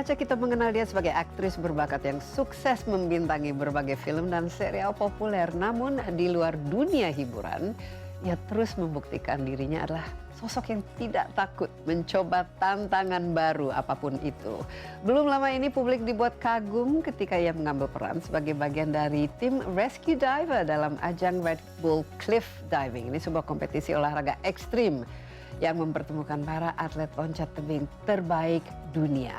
kaca kita mengenal dia sebagai aktris berbakat yang sukses membintangi berbagai film dan serial populer. Namun di luar dunia hiburan, ia terus membuktikan dirinya adalah sosok yang tidak takut mencoba tantangan baru apapun itu. Belum lama ini publik dibuat kagum ketika ia mengambil peran sebagai bagian dari tim rescue diver dalam ajang Red Bull Cliff Diving. Ini sebuah kompetisi olahraga ekstrim yang mempertemukan para atlet loncat tebing terbaik dunia.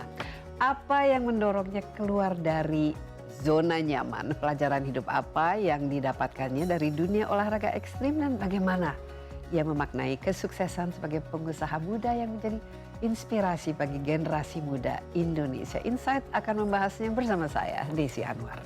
Apa yang mendorongnya keluar dari zona nyaman? Pelajaran hidup apa yang didapatkannya dari dunia olahraga ekstrim dan bagaimana ia memaknai kesuksesan sebagai pengusaha muda yang menjadi inspirasi bagi generasi muda Indonesia. Insight akan membahasnya bersama saya, Desi Anwar.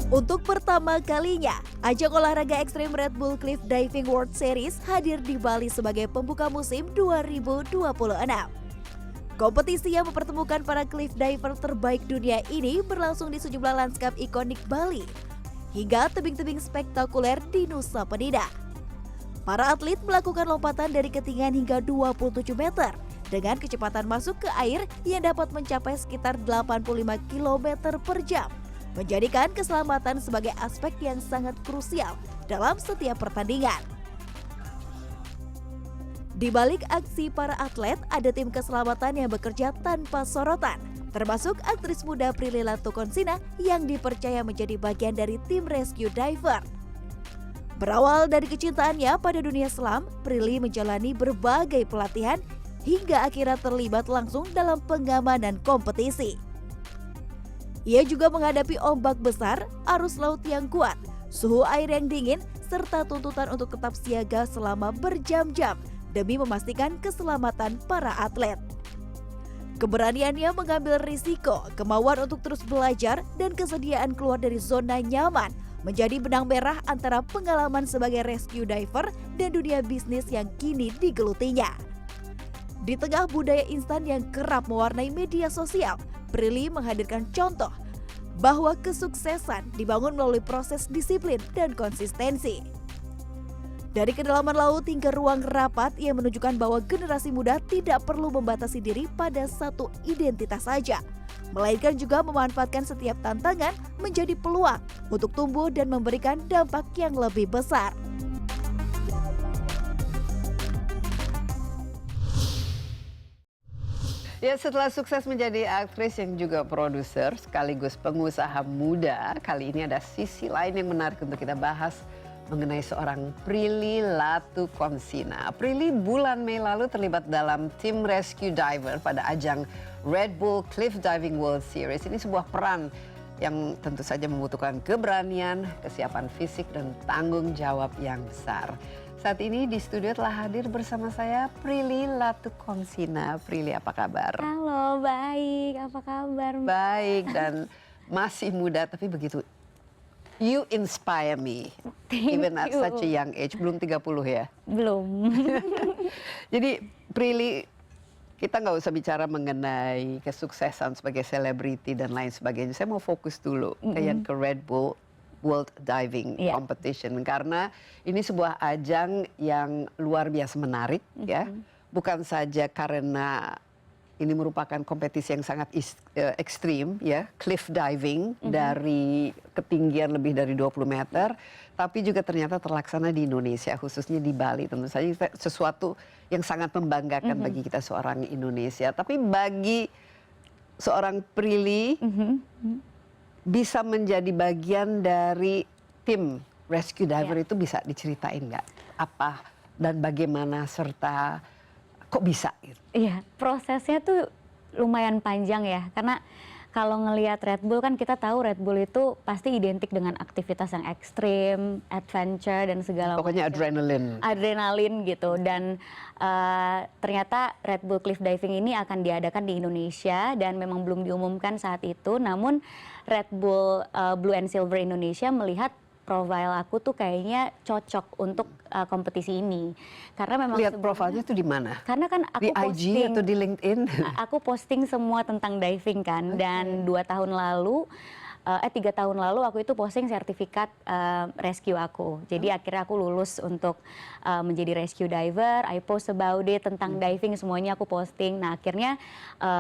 Untuk pertama kalinya, ajang olahraga ekstrim Red Bull Cliff Diving World Series hadir di Bali sebagai pembuka musim 2026. Kompetisi yang mempertemukan para cliff diver terbaik dunia ini berlangsung di sejumlah lanskap ikonik Bali, hingga tebing-tebing spektakuler di Nusa Penida. Para atlet melakukan lompatan dari ketinggian hingga 27 meter dengan kecepatan masuk ke air yang dapat mencapai sekitar 85 km per jam. Menjadikan keselamatan sebagai aspek yang sangat krusial dalam setiap pertandingan. Di balik aksi para atlet, ada tim keselamatan yang bekerja tanpa sorotan, termasuk aktris muda Prilly Latukonsina yang dipercaya menjadi bagian dari tim rescue diver. Berawal dari kecintaannya pada dunia selam, Prilly menjalani berbagai pelatihan hingga akhirnya terlibat langsung dalam pengamanan kompetisi. Ia juga menghadapi ombak besar, arus laut yang kuat, suhu air yang dingin, serta tuntutan untuk tetap siaga selama berjam-jam demi memastikan keselamatan para atlet. Keberaniannya mengambil risiko, kemauan untuk terus belajar, dan kesediaan keluar dari zona nyaman menjadi benang merah antara pengalaman sebagai rescue diver dan dunia bisnis yang kini digelutinya. Di tengah budaya instan yang kerap mewarnai media sosial, Prilly menghadirkan contoh bahwa kesuksesan dibangun melalui proses disiplin dan konsistensi. Dari kedalaman laut hingga ruang rapat, ia menunjukkan bahwa generasi muda tidak perlu membatasi diri pada satu identitas saja, melainkan juga memanfaatkan setiap tantangan menjadi peluang untuk tumbuh dan memberikan dampak yang lebih besar. Ya, setelah sukses menjadi aktris yang juga produser sekaligus pengusaha muda, kali ini ada sisi lain yang menarik untuk kita bahas mengenai seorang Prilly Latukonsina. Prilly bulan Mei lalu terlibat dalam tim rescue diver pada ajang Red Bull Cliff Diving World Series. Ini sebuah peran yang tentu saja membutuhkan keberanian, kesiapan fisik, dan tanggung jawab yang besar. Saat ini di studio telah hadir bersama saya Prilly Latukonsina. Prilly, apa kabar? Halo, baik. Apa kabar, Mbak? Baik, dan masih muda tapi begitu. You inspire me. Even at such a young age. Belum 30 ya? Belum. Jadi Prilly, kita nggak usah bicara mengenai kesuksesan sebagai selebriti dan lain sebagainya. Saya mau fokus dulu ke Red Bull World Diving Competition, karena ini sebuah ajang yang luar biasa menarik, ya. Bukan saja karena ini merupakan kompetisi yang sangat ekstrim, ya, cliff diving dari ketinggian lebih dari 20 meter, tapi juga ternyata terlaksana di Indonesia, khususnya di Bali. Tentu saja sesuatu yang sangat membanggakan bagi kita seorang Indonesia. Tapi bagi seorang Prilly, bisa menjadi bagian dari tim rescue diver itu bisa diceritain nggak? Apa dan bagaimana serta kok bisa gitu? Iya, prosesnya tuh lumayan panjang ya, karena kalau ngelihat Red Bull kan kita tahu Red Bull itu pasti identik dengan aktivitas yang ekstrim, adventure dan segala macam. Pokoknya adrenalin gitu. Dan ternyata Red Bull Cliff Diving ini akan diadakan di Indonesia dan memang belum diumumkan saat itu. Namun Red Bull Blue and Silver Indonesia melihat profile aku tuh kayaknya cocok untuk kompetisi ini. Karena memang Lihat profilnya tuh di mana? karena kan aku Di IG posting atau di LinkedIn? aku posting semua tentang diving kan, dan 3 tahun lalu aku itu posting sertifikat rescue aku. Jadi akhirnya aku lulus untuk menjadi rescue diver. I post about it tentang diving, semuanya aku posting. Nah akhirnya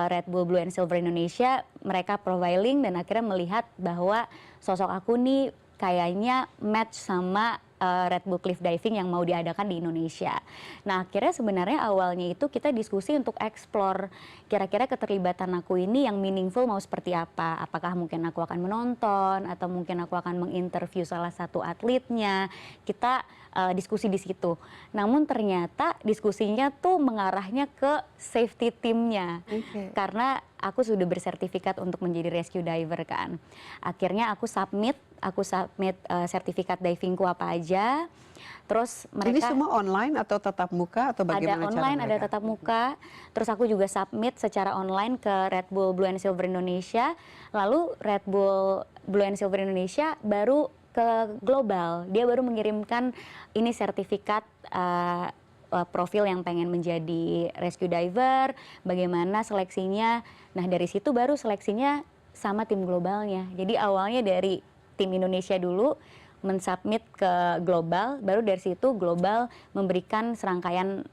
Red Bull Blue and Silver Indonesia mereka profiling dan akhirnya melihat bahwa sosok aku nih kayaknya match sama Red Bull Cliff Diving yang mau diadakan di Indonesia. Nah akhirnya sebenarnya awalnya itu kita diskusi untuk explore kira-kira keterlibatan aku ini yang meaningful mau seperti apa. Apakah mungkin aku akan menonton atau mungkin aku akan menginterview salah satu atletnya. Kita diskusi di situ. Namun ternyata diskusinya tuh mengarahnya ke safety timnya. Karena aku sudah bersertifikat untuk menjadi rescue diver kan. Akhirnya aku submit sertifikat divingku apa aja. Terus mereka Ini semua online atau tatap muka atau bagaimana ada online, cara ada mereka? tatap muka. Terus aku juga submit secara online ke Red Bull Blue and Silver Indonesia. Lalu Red Bull Blue and Silver Indonesia baru ke global. Dia baru mengirimkan ini sertifikat profil yang pengen menjadi rescue diver, bagaimana seleksinya. Nah dari situ baru seleksinya sama tim globalnya. Jadi awalnya dari tim Indonesia dulu mensubmit ke global, baru dari situ global memberikan serangkaian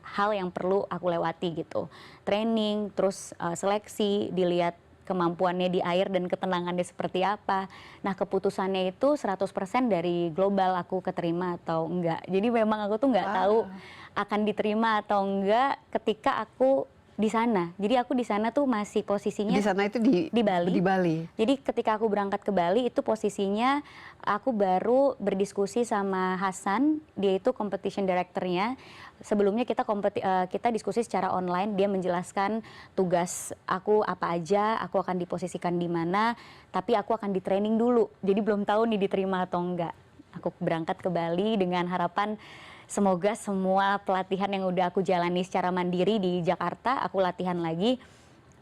hal yang perlu aku lewati gitu. Training, terus seleksi, dilihat kemampuannya di air dan ketenangannya seperti apa. Nah keputusannya itu 100% dari global aku keterima atau enggak. Jadi memang aku tuh nggak tahu akan diterima atau enggak ketika aku di sana. Jadi aku di sana tuh masih posisinya Di sana itu di Bali. Di Bali. Jadi ketika aku berangkat ke Bali itu posisinya aku baru berdiskusi sama Hasan, dia itu competition directornya. Sebelumnya kita diskusi secara online, dia menjelaskan tugas aku apa aja, aku akan diposisikan di mana, tapi aku akan di training dulu. Jadi belum tahu nih diterima atau enggak. Aku berangkat ke Bali dengan harapan semoga semua pelatihan yang udah aku jalani secara mandiri di Jakarta, aku latihan lagi,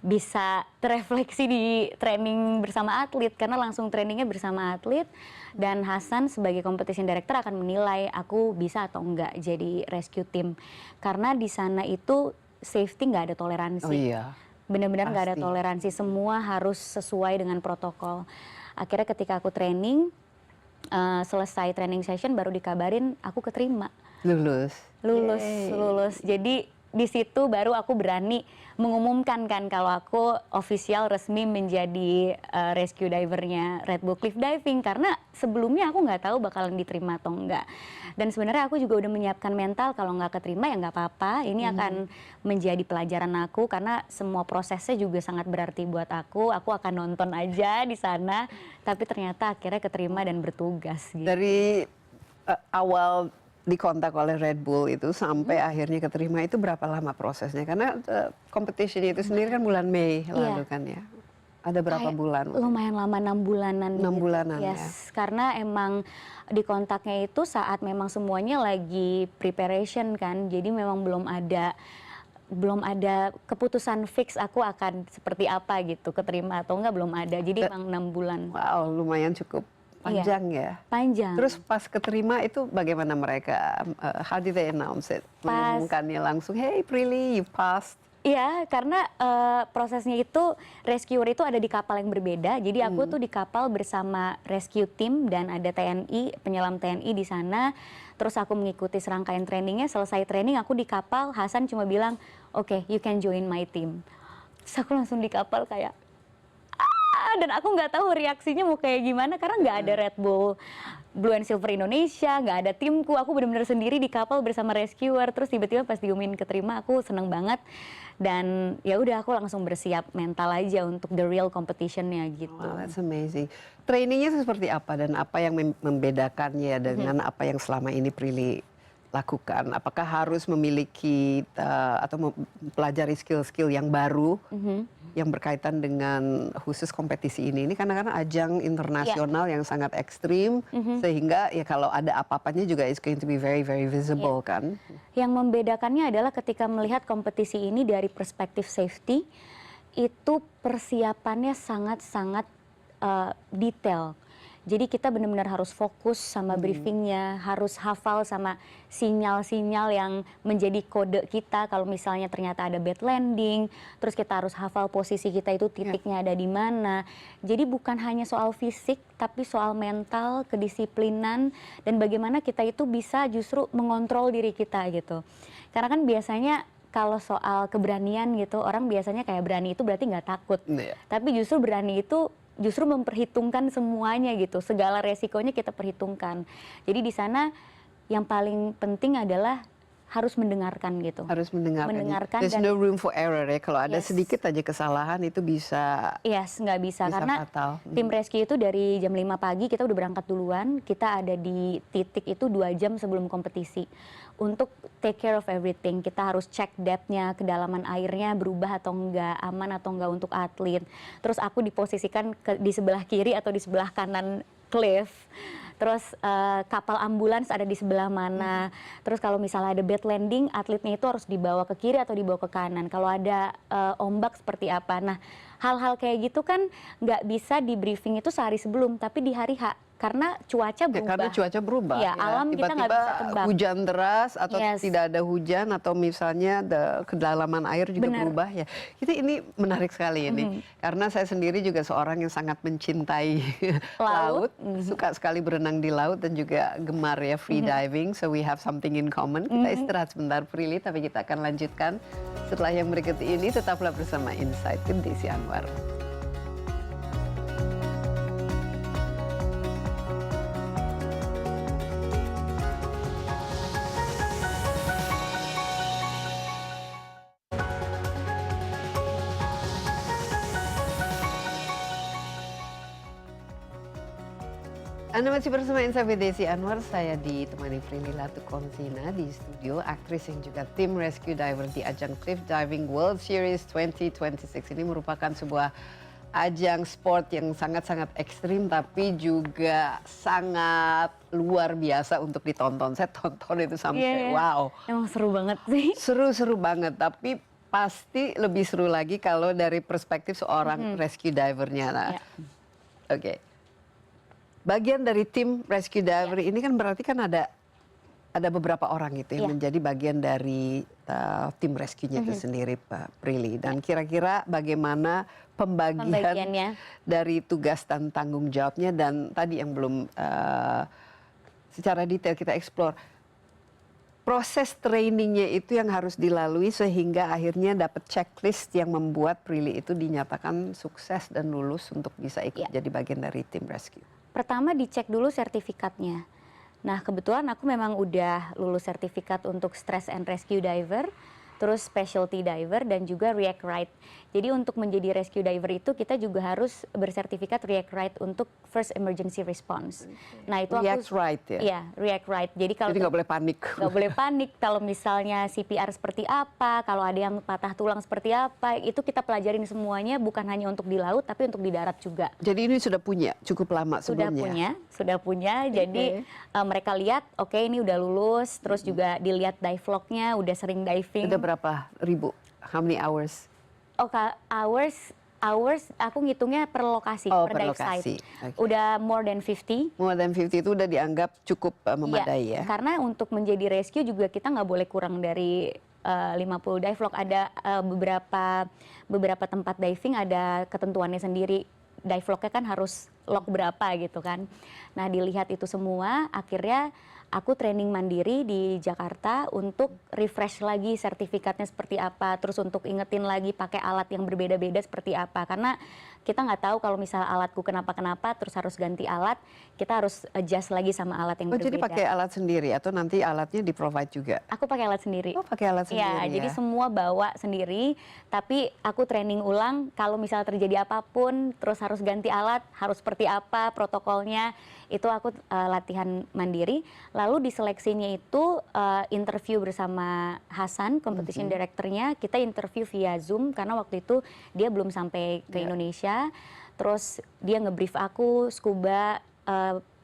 bisa terefleksi di training bersama atlet, karena langsung trainingnya bersama atlet. Dan Hasan sebagai competition director akan menilai aku bisa atau enggak jadi rescue team. Karena di sana itu safety nggak ada toleransi. Oh iya. Benar-benar nggak ada Pasti. toleransi, semua harus sesuai dengan protokol. Akhirnya ketika aku training, selesai training session baru dikabarin aku keterima. Lulus. Lulus. Jadi di situ baru aku berani mengumumkan kan kalau aku official resmi menjadi rescue divernya Red Bull Cliff Diving, karena sebelumnya aku nggak tahu bakalan diterima atau enggak. Dan sebenarnya aku juga udah menyiapkan mental kalau nggak keterima ya nggak apa-apa. Ini akan menjadi pelajaran aku karena semua prosesnya juga sangat berarti buat aku. Aku akan nonton aja di sana, tapi ternyata akhirnya keterima dan bertugas. Gitu. Dari awal dikontak oleh Red Bull itu sampai akhirnya keterima itu berapa lama prosesnya? Karena competition itu sendiri kan bulan Mei lalu kan ya. Ada berapa bulan? Lumayan lama, 6 bulanan. 6 bulanan yes. Karena emang di kontaknya itu saat memang semuanya lagi preparation kan. Jadi memang belum ada keputusan fix aku akan seperti apa gitu, keterima atau enggak belum ada. Jadi emang 6 bulan. Wow, lumayan cukup panjang ya. Panjang. Terus pas keterima itu bagaimana mereka? How did they announce it? Mengumumkannya langsung, hey Prilly, you passed. Iya, karena prosesnya itu rescuer itu ada di kapal yang berbeda. Jadi aku tuh di kapal bersama rescue team dan ada TNI, penyelam TNI di sana. Terus aku mengikuti serangkaian trainingnya. Selesai training aku di kapal, Hasan cuma bilang, "Oke, you can join my team." Terus aku langsung di kapal kayak dan aku nggak tahu reaksinya mau kayak gimana karena nggak ada Red Bull Blue and Silver Indonesia, nggak ada timku, aku benar-benar sendiri di kapal bersama rescuer. Terus tiba-tiba pas diumumin keterima aku seneng banget dan ya udah aku langsung bersiap mental aja untuk the real competitionnya gitu. Wow, that's amazing. Trainingnya seperti apa dan apa yang membedakannya dengan apa yang selama ini Prilly lakukan? Apakah harus memiliki atau mempelajari skill-skill yang baru yang berkaitan dengan khusus kompetisi ini? Ini karena ajang internasional yang sangat ekstrim sehingga ya kalau ada apa-apanya juga it's going to be very very visible kan? Yang membedakannya adalah ketika melihat kompetisi ini dari perspektif safety itu persiapannya sangat-sangat detail. Jadi kita benar-benar harus fokus sama briefingnya, harus hafal sama sinyal-sinyal yang menjadi kode kita. Kalau misalnya ternyata ada bad landing, terus kita harus hafal posisi kita itu titiknya ada di mana. Jadi bukan hanya soal fisik, tapi soal mental, kedisiplinan, dan bagaimana kita itu bisa justru mengontrol diri kita gitu. Karena kan biasanya kalau soal keberanian gitu, orang biasanya kayak berani itu berarti nggak takut. Tapi justru berani itu justru memperhitungkan semuanya gitu, segala resikonya kita perhitungkan. Jadi di sana yang paling penting adalah harus mendengarkan gitu. Harus mendengarkan. There's dan no room for error ya. Kalau ada Yes. sedikit aja kesalahan itu bisa nggak bisa karena fatal. tim rescue itu dari jam 5 pagi kita udah berangkat duluan, kita ada di titik itu 2 jam sebelum kompetisi. Untuk take care of everything, kita harus cek depth-nya, kedalaman airnya berubah atau enggak, aman atau enggak untuk atlet. Terus aku diposisikan di sebelah kiri atau di sebelah kanan cliff. Terus kapal ambulans ada di sebelah mana. Terus kalau misalnya ada bad landing, atletnya itu harus dibawa ke kiri atau dibawa ke kanan. Kalau ada ombak seperti apa. Nah, hal-hal kayak gitu kan nggak bisa di briefing itu sehari sebelum, tapi di hari H. Karena cuaca berubah. Karena cuaca berubah. Ya, alam kita nggak bisa tebak. Hujan deras atau Yes. tidak ada hujan atau misalnya kedalaman air juga Benar. berubah ya. Ini menarik sekali ini. Karena saya sendiri juga seorang yang sangat mencintai laut, suka sekali berenang di laut dan juga gemar ya free diving. So we have something in common. Kita istirahat sebentar Prilly, tapi kita akan lanjutkan setelah yang berikut ini. Tetaplah bersama Insight with Desi Anwar. Anda masih bersama Insight with Desi Anwar. Saya ditemani Prilly Latukonsina di studio, aktris yang juga tim rescue diver di ajang Cliff Diving World Series 2026. Ini merupakan sebuah ajang sport yang sangat-sangat ekstrim tapi juga sangat luar biasa untuk ditonton. Saya tonton itu sampai wow. Emang seru banget sih. Seru-seru banget, tapi pasti lebih seru lagi kalau dari perspektif seorang rescue divernya. Nah, oke. Bagian dari tim rescue diver ini kan berarti kan ada beberapa orang gitu yang menjadi bagian dari tim rescue-nya itu sendiri, Pak Prilly. Dan kira-kira bagaimana pembagiannya dari tugas dan tanggung jawabnya, dan tadi yang belum secara detail kita explore proses trainingnya itu yang harus dilalui sehingga akhirnya dapat checklist yang membuat Prilly itu dinyatakan sukses dan lulus untuk bisa ikut jadi bagian dari tim rescue. Pertama dicek dulu sertifikatnya. Nah, kebetulan aku memang udah lulus sertifikat untuk stress and rescue diver, terus specialty diver, dan juga react right. Jadi untuk menjadi rescue diver itu kita juga harus bersertifikat react right untuk first emergency response. Nah, itu React right ya? Iya, react right. Jadi kalau Jadi nggak boleh panik. nggak boleh panik kalau misalnya CPR seperti apa, kalau ada yang patah tulang seperti apa, itu kita pelajarin semuanya, bukan hanya untuk di laut tapi untuk di darat juga. Jadi ini sudah punya cukup lama sebelumnya? Sudah punya. Jadi mereka lihat, oke, ini udah lulus, terus juga dilihat dive log-nya, udah sering diving. Udah berapa ribu? How many hours? Hours aku ngitungnya per lokasi, Oh, per per dive lokasi. site. Okay. Udah more than 50. More than 50 itu udah dianggap cukup memadai ya? Karena untuk menjadi rescue juga kita nggak boleh kurang dari 50 dive log. Ada beberapa tempat diving ada ketentuannya sendiri. Dive lognya kan harus log berapa gitu kan. Nah, dilihat itu semua, akhirnya aku training mandiri di Jakarta untuk refresh lagi sertifikatnya seperti apa, terus untuk ingetin lagi pakai alat yang berbeda-beda seperti apa. Karena kita nggak tahu kalau misalnya alatku kenapa-kenapa, terus harus ganti alat, kita harus adjust lagi sama alat yang berbeda. Jadi pakai alat sendiri atau nanti alatnya di-provide juga? Aku pakai alat sendiri. Oh, pakai alat sendiri ya? Jadi semua bawa sendiri, tapi aku training ulang kalau misalnya terjadi apapun, terus harus ganti alat, harus seperti apa protokolnya, itu aku latihan mandiri. Lalu di seleksinya itu interview bersama Hasan, competition directornya, kita interview via Zoom karena waktu itu dia belum sampai ke Indonesia. Terus dia ngebrief aku, scuba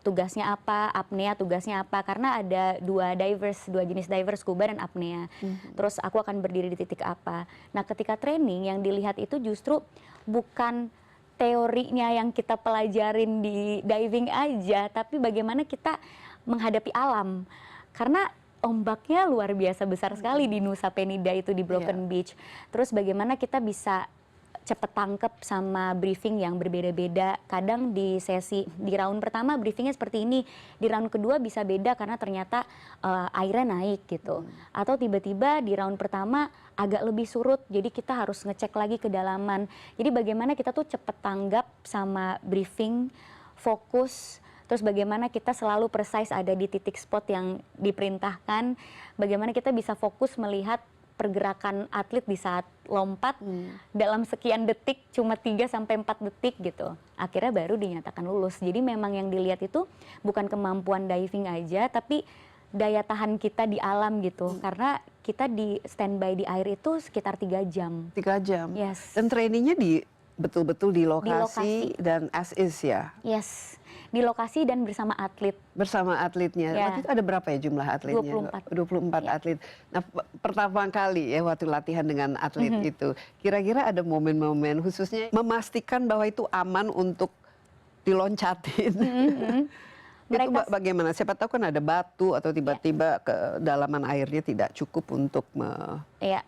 tugasnya apa, apnea tugasnya apa, karena ada dua jenis diver, scuba dan apnea. Terus aku akan berdiri di titik apa. Nah, ketika training yang dilihat itu justru bukan teorinya yang kita pelajarin di diving aja, tapi bagaimana kita menghadapi alam. Karena ombaknya luar biasa besar sekali di Nusa Penida itu, di Broken Beach. Terus bagaimana kita bisa cepet tangkep sama briefing yang berbeda-beda. Kadang di round pertama briefingnya seperti ini, di round kedua bisa beda karena ternyata airnya naik gitu. Atau tiba-tiba di round pertama agak lebih surut, jadi kita harus ngecek lagi kedalaman. Jadi bagaimana kita tuh cepet tanggap sama briefing, fokus, terus bagaimana kita selalu precise ada di titik spot yang diperintahkan, bagaimana kita bisa fokus melihat pergerakan atlet di saat lompat dalam sekian detik, cuma 3-4 detik gitu. Akhirnya baru dinyatakan lulus. Jadi memang yang dilihat itu bukan kemampuan diving aja, tapi daya tahan kita di alam gitu. Karena kita di standby di air itu sekitar 3 jam. 3 jam? Yes. Dan trainingnya betul-betul di Di lokasi. lokasi dan as is ya? Yes, di lokasi dan bersama atlet. Bersama atletnya. Ya. Waktu itu ada berapa ya jumlah atletnya? 24 Ya. atlet. Nah, pertama kali ya waktu latihan dengan atlet itu, kira-kira ada momen-momen khususnya memastikan bahwa itu aman untuk diloncatin. Itu bagaimana? Siapa tahu kan ada batu atau tiba-tiba kedalaman airnya tidak cukup untuk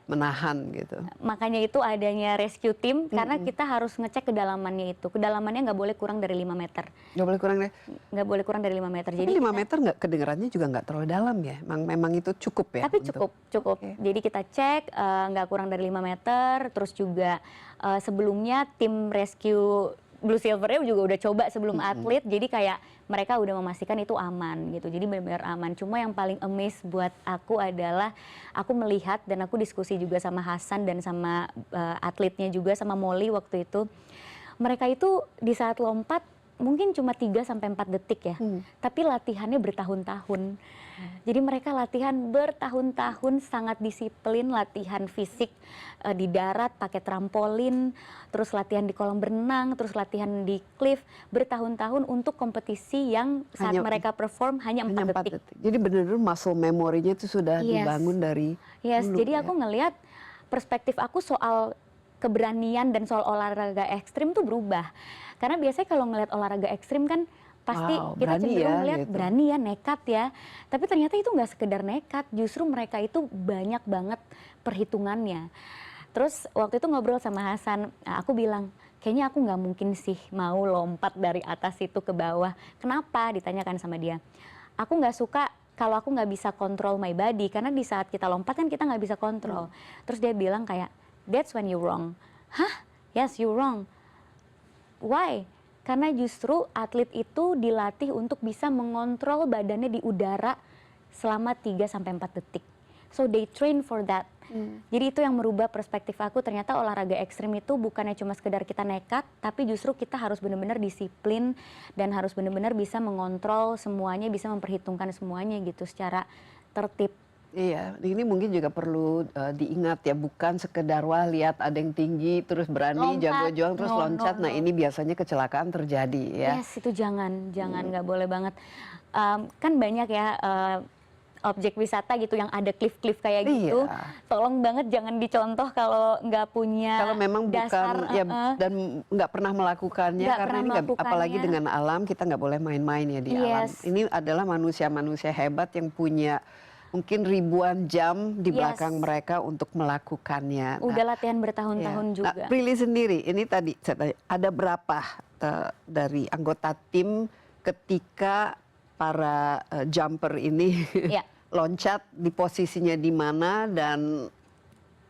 menahan gitu. Makanya itu adanya rescue team, karena kita harus ngecek kedalamannya itu. Kedalamannya nggak boleh kurang dari 5 meter. Nggak boleh kurang deh? Nggak boleh kurang dari 5 meter. Tapi 5 meter nggak, kedengarannya juga nggak terlalu dalam ya? Memang itu cukup ya? Tapi cukup. Okay. Jadi kita cek nggak kurang dari 5 meter, terus juga sebelumnya tim rescue Blue Silver-nya juga udah coba sebelum atlet, jadi kayak mereka udah memastikan itu aman gitu, jadi benar-benar aman. Cuma yang paling amazed buat aku adalah aku melihat dan aku diskusi juga sama Hasan dan sama atletnya juga, sama Molly waktu itu. Mereka itu di saat lompat mungkin cuma 3-4 detik ya, tapi latihannya bertahun-tahun. Jadi mereka latihan bertahun-tahun, sangat disiplin, latihan fisik di darat pakai trampolin, terus latihan di kolam berenang, terus latihan di cliff bertahun-tahun untuk kompetisi yang saat mereka perform hanya 4 detik. Jadi benar-benar muscle memory-nya itu sudah dibangun dari dulu. Jadi aku ngelihat perspektif aku soal keberanian dan soal olahraga ekstrim tuh berubah. Karena biasanya kalau ngelihat olahraga ekstrim kan pasti kita cenderung melihat gitu. Berani ya, nekat ya. Tapi ternyata itu nggak sekedar nekat, justru mereka itu banyak banget perhitungannya. Terus waktu itu ngobrol sama Hasan, aku bilang, kayaknya aku nggak mungkin sih mau lompat dari atas itu ke bawah. Kenapa? Ditanyakan sama dia. Aku nggak suka kalau aku nggak bisa kontrol my body, karena di saat kita lompat kan kita nggak bisa kontrol. Terus dia bilang kayak, that's when you wrong. Hah? Yes, you wrong. Why? Karena justru atlet itu dilatih untuk bisa mengontrol badannya di udara selama 3-4 detik. So they train for that. Jadi itu yang merubah perspektif aku, ternyata olahraga ekstrim itu bukannya cuma sekedar kita nekat, tapi justru kita harus benar-benar disiplin dan harus benar-benar bisa mengontrol semuanya, bisa memperhitungkan semuanya gitu secara tertib. Iya, ini mungkin juga perlu diingat ya, bukan sekedar wah lihat ada yang tinggi terus berani jago juang terus loncat. Nah ini biasanya kecelakaan terjadi ya. Yes, itu jangan nggak boleh banget. Kan banyak ya objek wisata gitu yang ada cliff-cliff kayak gitu. Tolong banget jangan dicontoh kalau nggak punya kalau memang dasar, bukan ya dan nggak pernah melakukannya, karena ini apalagi dengan alam kita nggak boleh main-main ya di alam. Ini adalah manusia-manusia hebat yang punya mungkin ribuan jam di belakang mereka untuk melakukannya. Udah latihan bertahun-tahun juga. Nah, Prilly sendiri, ini tadi saya tanya, ada berapa dari anggota tim ketika para jumper ini loncat, di posisinya di mana, dan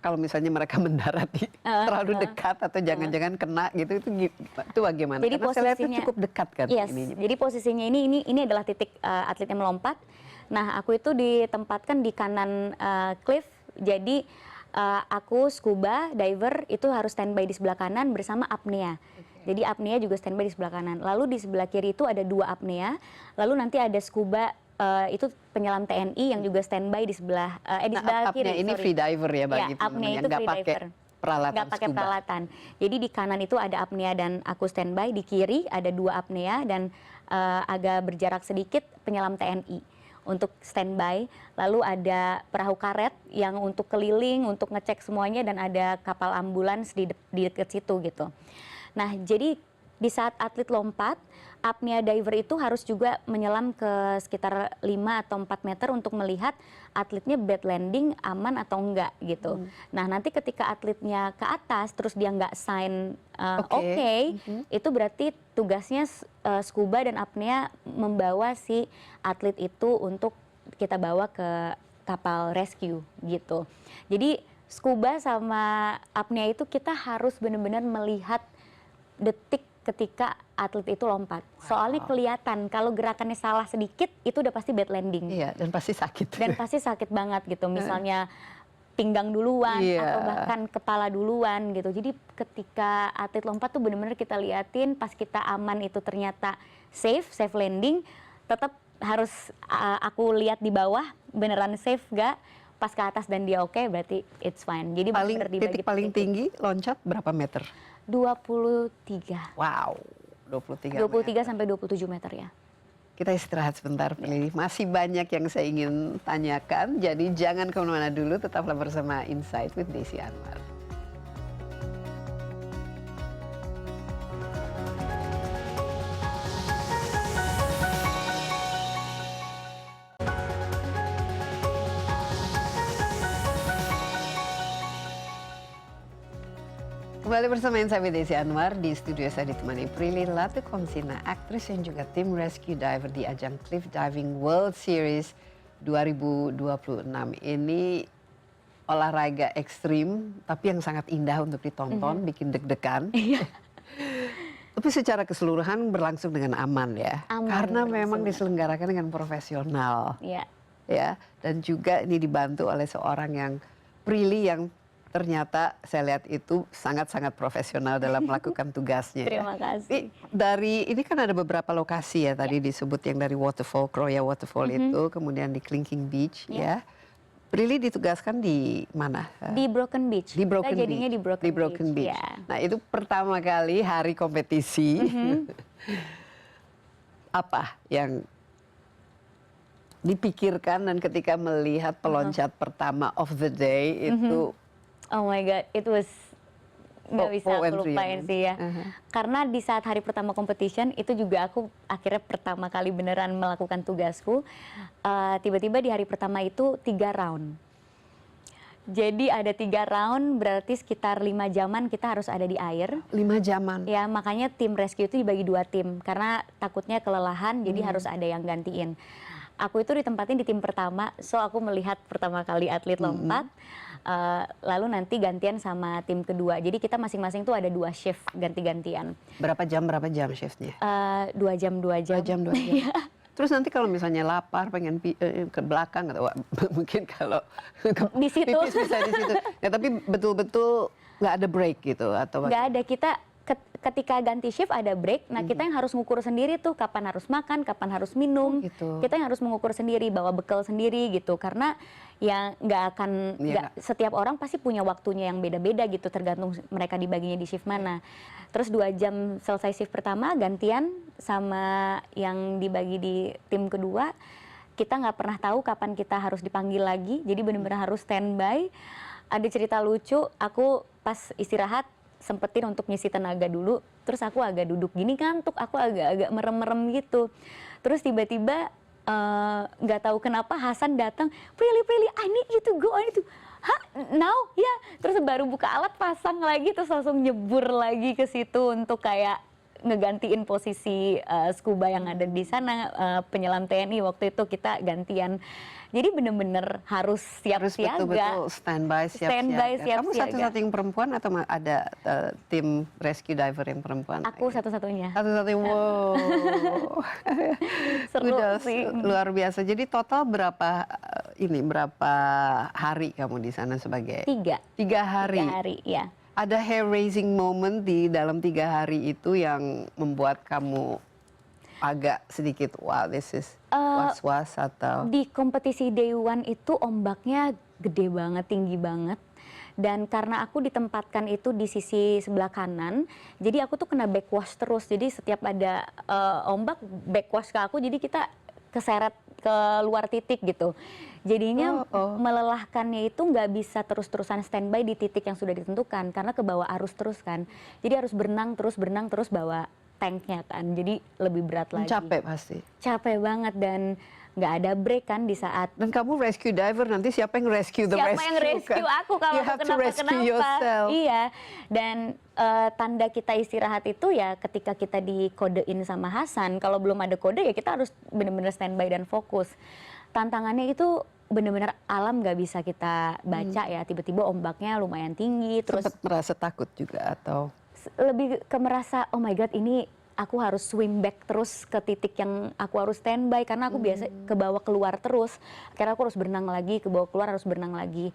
kalau misalnya mereka mendarat terlalu dekat atau jangan-jangan kena gitu, itu bagaimana? Jadi karena saya lihat itu cukup dekat kan. Jadi posisinya ini adalah titik atlet yang melompat. Nah, aku itu ditempatkan di kanan cliff, jadi aku scuba diver itu harus standby di sebelah kanan bersama apnea. Jadi apnea juga standby di sebelah kanan. Lalu di sebelah kiri itu ada 2 apnea, lalu nanti ada scuba itu penyelam TNI yang juga standby di sebelah di sebelah kiri. Apnea ini free diver ya bagi apnea itu nggak free pakai diver. Nggak pakai peralatan. Jadi di kanan itu ada apnea dan aku standby, di kiri ada 2 apnea dan agak berjarak sedikit penyelam TNI untuk standby. Lalu ada perahu karet yang untuk keliling, untuk ngecek semuanya, dan ada kapal ambulans di dekat situ gitu. Nah, jadi di saat atlet lompat, apnea diver itu harus juga menyelam ke sekitar 5 atau 4 meter untuk melihat atletnya bad landing aman atau enggak gitu. Nah, nanti ketika atletnya ke atas terus dia nggak sign oke, itu berarti tugasnya scuba dan apnea membawa si atlet itu untuk kita bawa ke kapal rescue gitu. Jadi scuba sama apnea itu kita harus benar-benar melihat detik ketika atlet itu lompat. Soalnya kelihatan kalau gerakannya salah sedikit itu udah pasti bad landing. Iya, dan pasti sakit. Dan pasti sakit banget gitu. Misalnya pinggang duluan atau bahkan kepala duluan gitu. Jadi ketika atlet lompat tuh benar-benar kita liatin pas kita aman itu ternyata safe landing, tetap harus aku lihat di bawah beneran safe gak, pas ke atas dan dia oke, berarti it's fine. Jadi Titik paling tinggi loncat berapa meter? 23. Wow, 23 sampai 27 meter ya. Kita istirahat sebentar, Prilly. Masih banyak yang saya ingin tanyakan, jadi jangan kemana-mana dulu, tetaplah bersama Insight with Desi Anwar. Kembali bersama Insight with Desi Anwar. Di studio saya ditemani Prilly Latukonsina, aktris yang juga tim rescue diver di ajang Cliff Diving World Series 2026. Ini olahraga ekstrim, tapi yang sangat indah untuk ditonton, bikin deg-degan. Tapi secara keseluruhan berlangsung dengan aman ya. Karena memang diselenggarakan dengan profesional. Ya, dan juga ini dibantu oleh seorang yang Prilly yang ternyata saya lihat itu sangat-sangat profesional dalam melakukan tugasnya. Terima kasih. Ini kan ada beberapa lokasi ya tadi disebut yang dari waterfall, Kroya Waterfall itu, kemudian di Clinking Beach ya. Prilly ditugaskan di mana? Di Broken Beach. Di Broken jadinya Beach. di Broken Beach. Ya. Nah itu pertama kali hari kompetisi. Apa yang dipikirkan dan ketika melihat peloncat pertama of the day itu? Oh my God, it was nggak bisa aku lupain sih ya. Karena di saat hari pertama competition itu juga aku akhirnya pertama kali beneran melakukan tugasku. Tiba-tiba di hari pertama itu 3 round. Jadi ada 3 round, berarti sekitar 5 jaman kita harus ada di air. 5 jaman? Ya, makanya tim rescue itu dibagi 2 tim. Karena takutnya kelelahan, jadi harus ada yang gantiin. Aku itu ditempatin di tim pertama, so aku melihat pertama kali atlet lompat. Lalu nanti gantian sama tim kedua. Jadi kita masing-masing tuh ada 2 shift ganti-gantian. Berapa jam shiftnya? 2 jam. 2 jam. Terus nanti kalau misalnya lapar, pengen ke belakang atau mungkin kalau di situ pipis bisa di situ. Ya, tapi betul-betul nggak ada break gitu atau nggak ada. Kita ketika ganti shift ada break. Nah kita yang harus mengukur sendiri tuh kapan harus makan, kapan harus minum. Gitu. Kita yang harus mengukur sendiri, bawa bekal sendiri gitu. Karena yang setiap orang pasti punya waktunya yang beda-beda gitu, tergantung mereka dibaginya di shift mana. Terus 2 jam selesai shift pertama, gantian sama yang dibagi di tim kedua. Kita nggak pernah tahu kapan kita harus dipanggil lagi, jadi benar-benar harus standby. Ada cerita lucu, aku pas istirahat sempetin untuk ngisi tenaga dulu, terus aku agak duduk gini ngantuk, aku agak merem-merem gitu. Terus tiba-tiba nggak tahu kenapa Hasan datang, Prilly, I need you to go, I need to, hah, now? Ya, terus baru buka alat, pasang lagi, terus langsung nyebur lagi ke situ untuk kayak ngegantiin posisi scuba yang ada di sana, penyelam TNI waktu itu kita gantian. Jadi bener-bener harus siap-siaga. Betul-betul standby siap-siaga. Kamu satu-satunya perempuan atau ada tim rescue diver yang perempuan? Aku satu-satunya. Satu-satunya, wow. Seru sih. Luar biasa. Jadi total berapa hari kamu di sana sebagai? 3 hari. 3 hari, ya. Ada hair raising moment di dalam 3 hari itu yang membuat kamu agak sedikit this is was-was atau? Di kompetisi Day One itu ombaknya gede banget, tinggi banget. Dan karena aku ditempatkan itu di sisi sebelah kanan, jadi aku tuh kena backwash terus. Jadi setiap ada ombak backwash ke aku, jadi kita keseret ke luar titik gitu. Jadinya melelahkannya itu nggak bisa terus-terusan standby di titik yang sudah ditentukan karena ke bawah arus terus kan. Jadi harus berenang terus bawa tanknya kan. Jadi lebih berat lagi. Capek pasti. Capek banget dan nggak ada break kan di saat. Dan kamu rescue diver, nanti siapa yang rescue the rescue? Siapa yang rescue kan? aku kalau You aku have to rescue yourself. Iya. Dan tanda kita istirahat itu ya ketika kita dikodein sama Hasan. Kalau belum ada kode ya kita harus benar-benar standby dan fokus. Tantangannya itu benar-benar alam nggak bisa kita baca ya. Tiba-tiba ombaknya lumayan tinggi. Terus Sempat merasa takut juga atau? lebih ke merasa oh my god ini aku harus swim back terus ke titik yang aku harus standby karena aku biasa ke bawah keluar terus. Akhirnya aku harus berenang lagi, ke bawah keluar harus berenang lagi.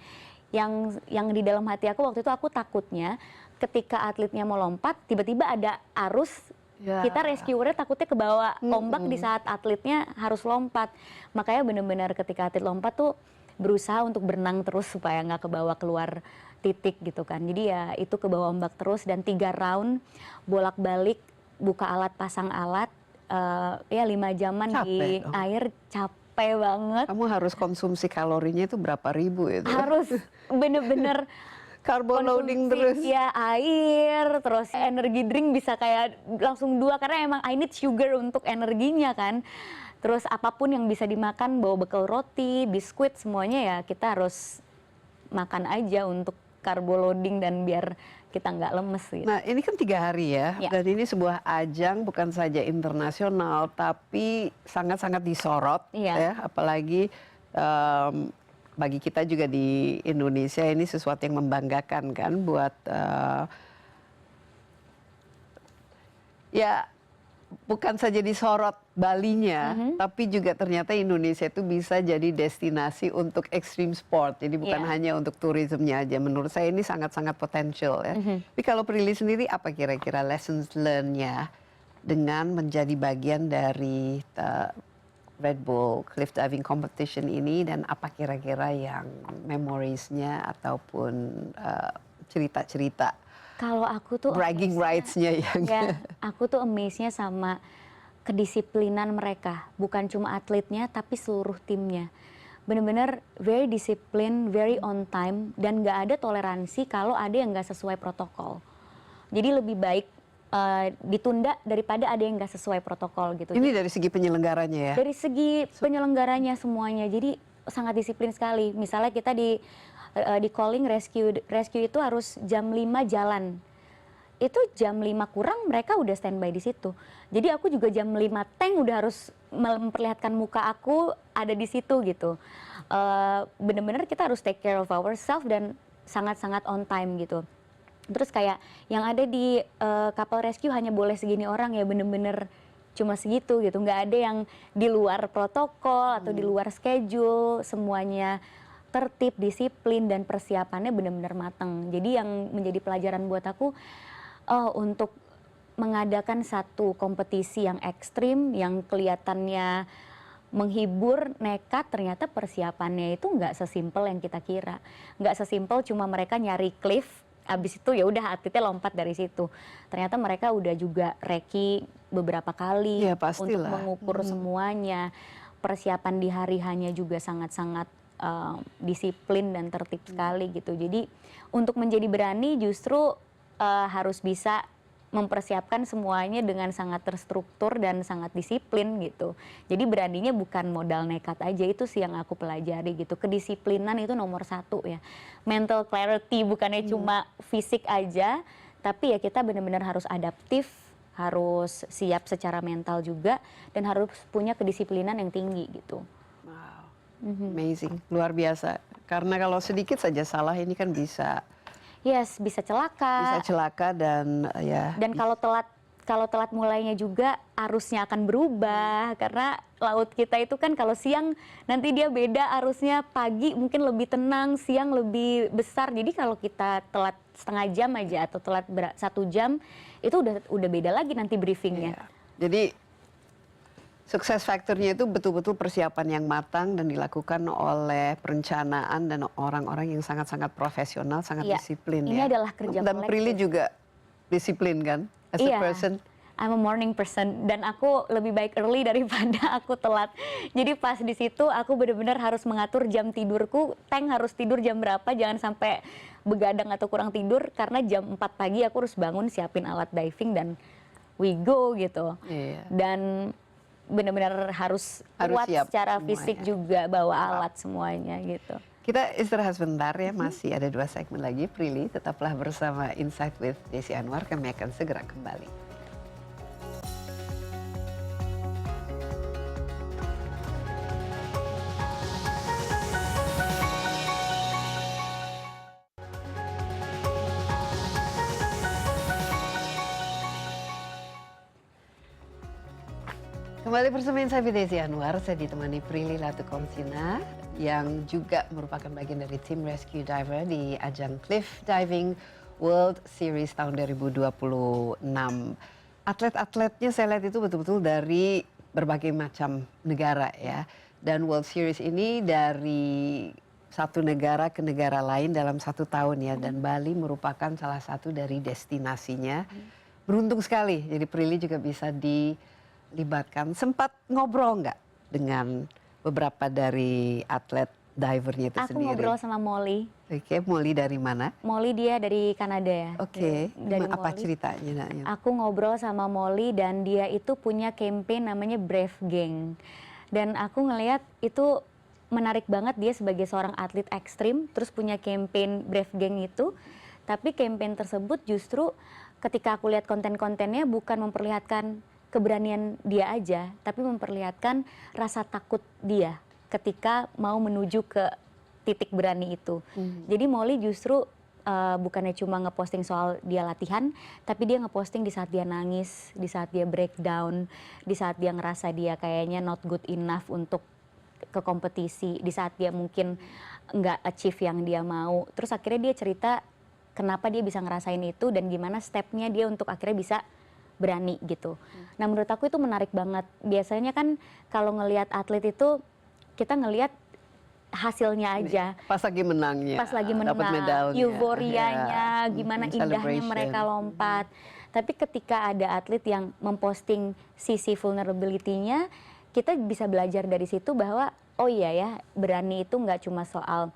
Yang di dalam hati aku waktu itu aku takutnya ketika atletnya mau lompat tiba-tiba ada arus. Ya. Kita rescuernya takutnya ke bawah ombak di saat atletnya harus lompat. Makanya benar-benar ketika atlet lompat tuh berusaha untuk berenang terus supaya nggak ke bawah keluar titik gitu kan. Jadi ya itu ke bawah ombak terus dan 3 round bolak-balik buka alat pasang alat ya 5 jaman di air capek banget. Kamu harus konsumsi kalorinya itu berapa ribu itu? Harus bener-bener Carbo loading terus. Ya air, terus energi drink bisa kayak langsung 2 karena emang I need sugar untuk energinya kan. Terus apapun yang bisa dimakan, bawa bekal roti, biskuit semuanya ya kita harus makan aja untuk carbo loading dan biar kita nggak lemes gitu. Nah ini kan 3 hari ya, dan ini sebuah ajang bukan saja internasional tapi sangat-sangat disorot ya, apalagi bagi kita juga di Indonesia ini sesuatu yang membanggakan kan buat ya bukan saja disorot Balinya, tapi juga ternyata Indonesia itu bisa jadi destinasi untuk extreme sport. Jadi bukan hanya untuk turismenya aja. Menurut saya ini sangat-sangat potensial ya. Tapi kalau Prilly sendiri apa kira-kira lessons learned-nya dengan menjadi bagian dari Red Bull Cliff Diving Competition ini dan apa kira-kira yang memories-nya ataupun cerita-cerita? Kalau aku tuh bragging rights-nya yang aku tuh amaze-nya sama kedisiplinan mereka, bukan cuma atletnya tapi seluruh timnya. Benar-benar very discipline, very on time dan nggak ada toleransi kalau ada yang nggak sesuai protokol. Jadi lebih baik ditunda daripada ada yang nggak sesuai protokol gitu. Ini dari segi penyelenggaranya ya? Dari segi penyelenggaranya semuanya, jadi sangat disiplin sekali. Misalnya kita di calling rescue itu harus jam 5 jalan. Itu jam 5 kurang mereka udah standby di situ. Jadi aku juga jam 5 tank udah harus memperlihatkan muka aku ada di situ gitu. Bener-bener kita harus take care of ourselves dan sangat-sangat on time gitu. Terus kayak yang ada di kapal rescue hanya boleh segini orang ya bener-bener cuma segitu gitu. Nggak ada yang di luar protokol atau di luar schedule, semuanya tertib, disiplin dan persiapannya benar-benar matang. Jadi yang menjadi pelajaran buat aku untuk mengadakan satu kompetisi yang ekstrim, yang kelihatannya menghibur, nekat, ternyata persiapannya itu nggak sesimpel yang kita kira. Nggak sesimpel cuma mereka nyari cliff, abis itu ya udah atletnya lompat dari situ. Ternyata mereka udah juga reki beberapa kali ya, untuk mengukur semuanya. Persiapan di hari hanya juga sangat-sangat disiplin dan tertib sekali gitu. Jadi untuk menjadi berani justru harus bisa mempersiapkan semuanya dengan sangat terstruktur dan sangat disiplin gitu. Jadi beraninya bukan modal nekat aja, itu sih yang aku pelajari gitu. Kedisiplinan itu nomor 1 ya. Mental clarity bukannya cuma fisik aja, tapi ya kita benar-benar harus adaptif, harus siap secara mental juga, dan harus punya kedisiplinan yang tinggi gitu. Wow, amazing, luar biasa. Karena kalau sedikit saja salah ini kan bisa bisa celaka. Bisa celaka dan ya. Dan kalau telat mulainya juga arusnya akan berubah karena laut kita itu kan kalau siang nanti dia beda arusnya, pagi mungkin lebih tenang, siang lebih besar. Jadi kalau kita telat setengah jam aja atau telat 1 jam itu udah beda lagi nanti briefingnya. Jadi sukses faktornya itu betul-betul persiapan yang matang dan dilakukan oleh perencanaan dan orang-orang yang sangat-sangat profesional, sangat disiplin. Ini adalah kerja dan kolektif. Prilly juga disiplin kan, as a person? I'm a morning person dan aku lebih baik early daripada aku telat. Jadi pas di situ aku benar-benar harus mengatur jam tidurku, Tank harus tidur jam berapa, jangan sampai begadang atau kurang tidur karena jam 4 pagi aku harus bangun siapin alat diving dan we go gitu. Iya. Dan benar-benar harus kuat siap secara semua fisik ya. juga, bawa alat semuanya gitu. Kita istirahat sebentar ya, masih ada 2 segmen lagi. Prilly, tetaplah bersama Insight with Desi Anwar, kami akan segera kembali. Kembali bersama Insight with Desi Anwar, saya ditemani Prilly Latukonsina yang juga merupakan bagian dari tim rescue diver di ajang Cliff Diving World Series tahun 2026. Atlet-atletnya saya lihat itu betul-betul dari berbagai macam negara ya. Dan World Series ini dari satu negara ke negara lain dalam 1 tahun ya. Dan Bali merupakan salah satu dari destinasinya. Beruntung sekali, jadi Prilly juga bisa dilibatkan. Sempat ngobrol nggak dengan beberapa dari atlet divernya itu Aku sendiri? ngobrol sama Molly. Oke, Molly dari mana? Molly dia dari Kanada ya. Oke, Dari apa Molly. ceritanya? Nak? Aku ngobrol sama Molly dan dia itu punya campaign namanya Brave Gang. Dan aku ngelihat itu menarik banget, dia sebagai seorang atlet ekstrim terus punya campaign Brave Gang itu. Tapi campaign tersebut justru ketika aku lihat konten-kontennya bukan memperlihatkan keberanian dia aja, tapi memperlihatkan rasa takut dia ketika mau menuju ke titik berani itu. Jadi Molly justru bukannya cuma ngeposting soal dia latihan, tapi dia ngeposting di saat dia nangis, di saat dia breakdown, di saat dia ngerasa dia kayaknya not good enough untuk ke kompetisi, di saat dia mungkin nggak achieve yang dia mau. Terus akhirnya dia cerita kenapa dia bisa ngerasain itu dan gimana stepnya dia untuk akhirnya bisa berani gitu. Nah menurut aku itu menarik banget. Biasanya kan kalau ngelihat atlet itu kita ngelihat hasilnya aja. Pas lagi menangnya. Pas lagi menang, dapat medalnya, euforianya, ya. gimana indahnya Celebration. mereka lompat. Tapi ketika ada atlet yang memposting sisi vulnerability-nya, kita bisa belajar dari situ bahwa oh iya ya, berani itu nggak cuma soal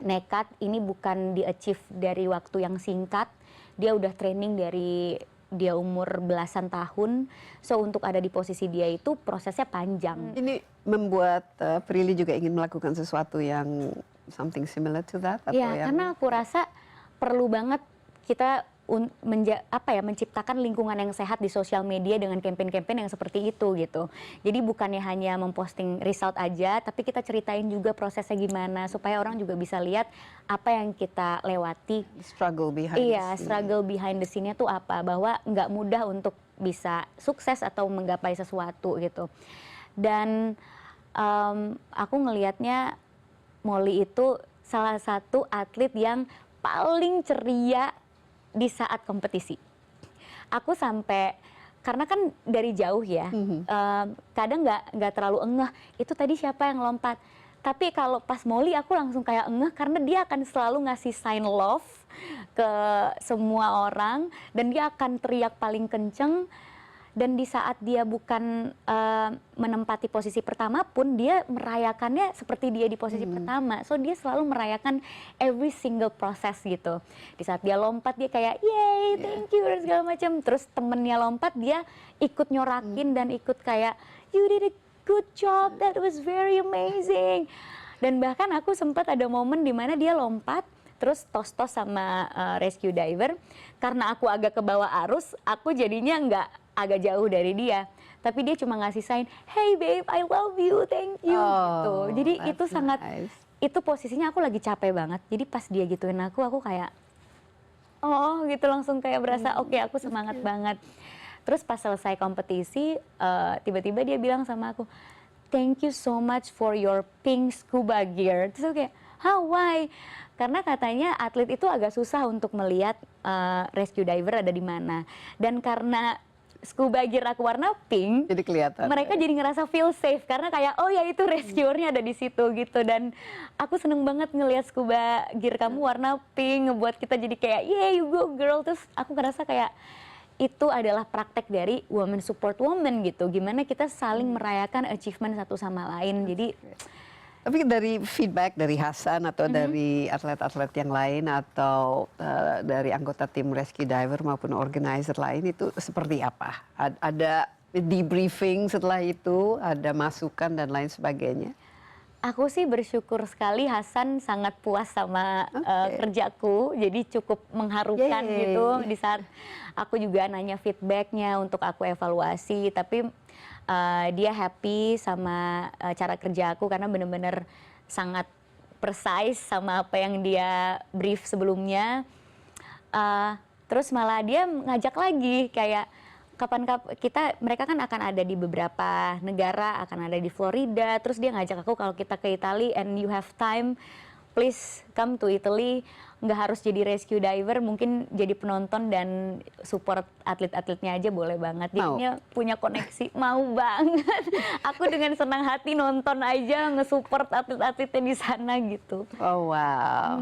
nekat, ini bukan di-achieve dari waktu yang singkat. Dia udah training dari dia umur belasan tahun, so untuk ada di posisi dia itu prosesnya panjang. Ini membuat Prilly juga ingin melakukan sesuatu yang something similar to that? Atau Ya, yang... karena aku rasa perlu banget kita menciptakan lingkungan yang sehat di sosial media dengan campaign-campaign yang seperti itu gitu. Jadi bukannya hanya memposting result aja, tapi kita ceritain juga prosesnya gimana supaya orang juga bisa lihat apa yang kita lewati. Struggle behind Iya, the scene. struggle behind the scene-nya tuh apa, bahwa nggak mudah untuk bisa sukses atau menggapai sesuatu gitu. Dan aku ngelihatnya Molly itu salah satu atlet yang paling ceria di saat kompetisi. Aku sampai, karena kan dari jauh ya, kadang nggak terlalu engeh, itu tadi siapa yang lompat. Tapi kalau pas Molly aku langsung kayak engeh karena dia akan selalu ngasih sign love ke semua orang dan dia akan teriak paling kenceng. Dan di saat dia bukan menempati posisi pertama pun dia merayakannya seperti dia di posisi pertama. So dia selalu merayakan every single process gitu. Di saat dia lompat dia kayak yay thank you dan segala macam. Terus temennya lompat dia ikut nyorakin dan ikut kayak you did a good job, that was very amazing. Dan bahkan aku sempat ada momen di mana dia lompat terus tos-tos sama rescue diver. Karena aku agak ke bawah arus, aku jadinya agak jauh dari dia, tapi dia cuma ngasih sign, hey babe, I love you, thank you, gitu. Jadi itu sangat, itu posisinya aku lagi capek banget. Jadi pas dia gituin aku kayak, oh gitu langsung kayak berasa, oke, aku semangat banget. Terus pas selesai kompetisi, tiba-tiba dia bilang sama aku, thank you so much for your pink scuba gear. Terus aku kayak, why? Karena katanya atlet itu agak susah untuk melihat rescue diver ada di mana. Dan karena scuba gear aku warna pink, jadi kelihatan. Mereka jadi ngerasa feel safe karena kayak oh ya itu rescuernya ada di situ gitu. Dan aku seneng banget ngelihat scuba gear kamu warna pink, ngebuat kita jadi kayak yeah you go girl. Terus aku ngerasa kayak itu adalah praktek dari women support women gitu. Gimana kita saling merayakan achievement satu sama lain. Jadi Tapi dari feedback dari Hasan atau dari atlet-atlet yang lain atau dari anggota tim rescue diver maupun organizer lain itu seperti apa? Ada debriefing setelah itu, ada masukan dan lain sebagainya? aku sih bersyukur sekali Hasan sangat puas sama kerjaku, jadi cukup mengharukan Yeay. gitu di saat aku juga nanya feedbacknya untuk aku evaluasi, tapi dia happy sama cara kerja aku karena bener-bener sangat precise sama apa yang dia brief sebelumnya. Terus malah dia ngajak lagi kayak mereka kan akan ada di beberapa negara, akan ada di Florida, terus dia ngajak aku kalau kita ke Italy and you have time, please come to Italy, nggak harus jadi rescue diver, mungkin jadi penonton dan support atlet-atletnya aja boleh banget. Jadinya punya koneksi, mau banget. Aku dengan senang hati nonton aja, nge-support atlet-atletnya di sana gitu. Oh wow.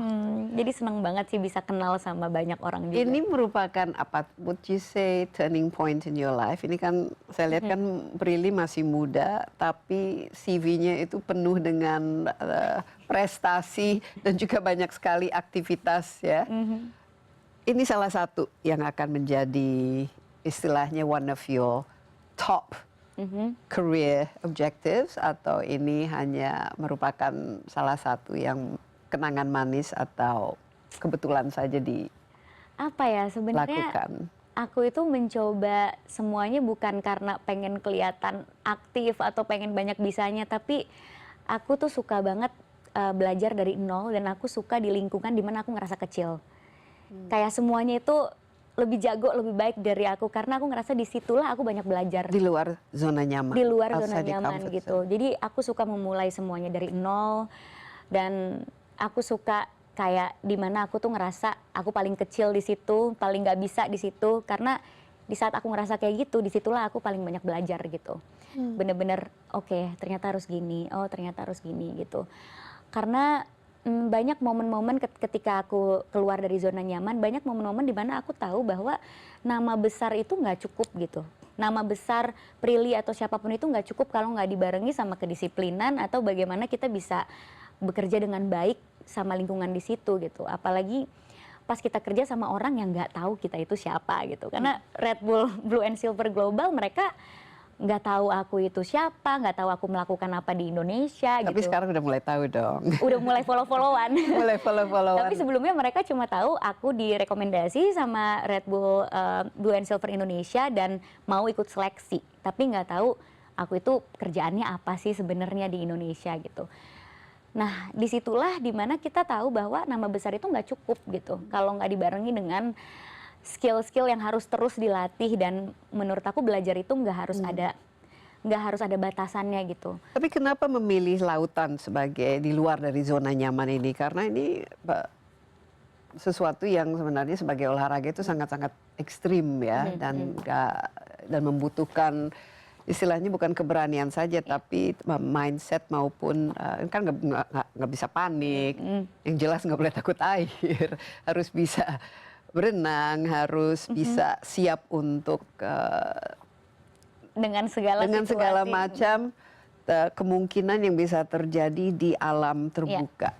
Jadi senang banget sih bisa kenal sama banyak orang juga. Ini merupakan apa, would you say turning point in your life? Ini kan saya lihat kan Prilly masih muda, tapi CV-nya itu penuh dengan prestasi dan juga banyak sekali aktivitas ya. Ini salah satu yang akan menjadi istilahnya one of your top career objectives, atau ini hanya merupakan salah satu yang kenangan manis atau kebetulan saja Apa ya sebenarnya? dilakukan? Aku itu mencoba semuanya bukan karena pengen kelihatan aktif atau pengen banyak bisanya, tapi aku tuh suka banget belajar dari nol, dan aku suka di lingkungan dimana aku ngerasa kecil. Kayak semuanya itu lebih jago, lebih baik dari aku, karena aku ngerasa disitulah aku banyak belajar. Di luar zona nyaman. Di luar outside zona the nyaman comfort gitu. zone. Jadi aku suka memulai semuanya dari nol, dan aku suka kayak dimana aku tuh ngerasa aku paling kecil di situ, paling nggak bisa di situ, karena di saat aku ngerasa kayak gitu, disitulah aku paling banyak belajar gitu. Bener-bener oke, ternyata harus gini, oh ternyata harus gini gitu. Karena banyak momen-momen ketika aku keluar dari zona nyaman, banyak momen-momen di mana aku tahu bahwa nama besar itu nggak cukup gitu. Nama besar Prilly atau siapapun itu nggak cukup kalau nggak dibarengi sama kedisiplinan atau bagaimana kita bisa bekerja dengan baik sama lingkungan di situ gitu. Apalagi pas kita kerja sama orang yang nggak tahu kita itu siapa gitu. Karena Red Bull Blue and Silver Global mereka nggak tahu aku itu siapa, nggak tahu aku melakukan apa di Indonesia. Tapi gitu. sekarang udah mulai tahu dong. Udah mulai follow-followan. Mulai follow-followan. Tapi sebelumnya mereka cuma tahu aku direkomendasi sama Red Bull Blue and Silver Indonesia dan mau ikut seleksi. Tapi nggak tahu aku itu kerjaannya apa sih sebenarnya di Indonesia gitu. Nah disitulah dimana kita tahu bahwa nama besar itu nggak cukup gitu. Kalau nggak dibarengi dengan skill-skill yang harus terus dilatih, dan menurut aku belajar itu nggak harus ada batasannya gitu. Tapi kenapa memilih lautan sebagai di luar dari zona nyaman ini? Karena ini sesuatu yang sebenarnya sebagai olahraga itu sangat-sangat ekstrim ya, dan membutuhkan istilahnya bukan keberanian saja, tapi mindset maupun kan nggak bisa panik, yang jelas nggak boleh takut air, harus bisa berenang, harus bisa siap untuk dengan segala macam kemungkinan yang bisa terjadi di alam terbuka.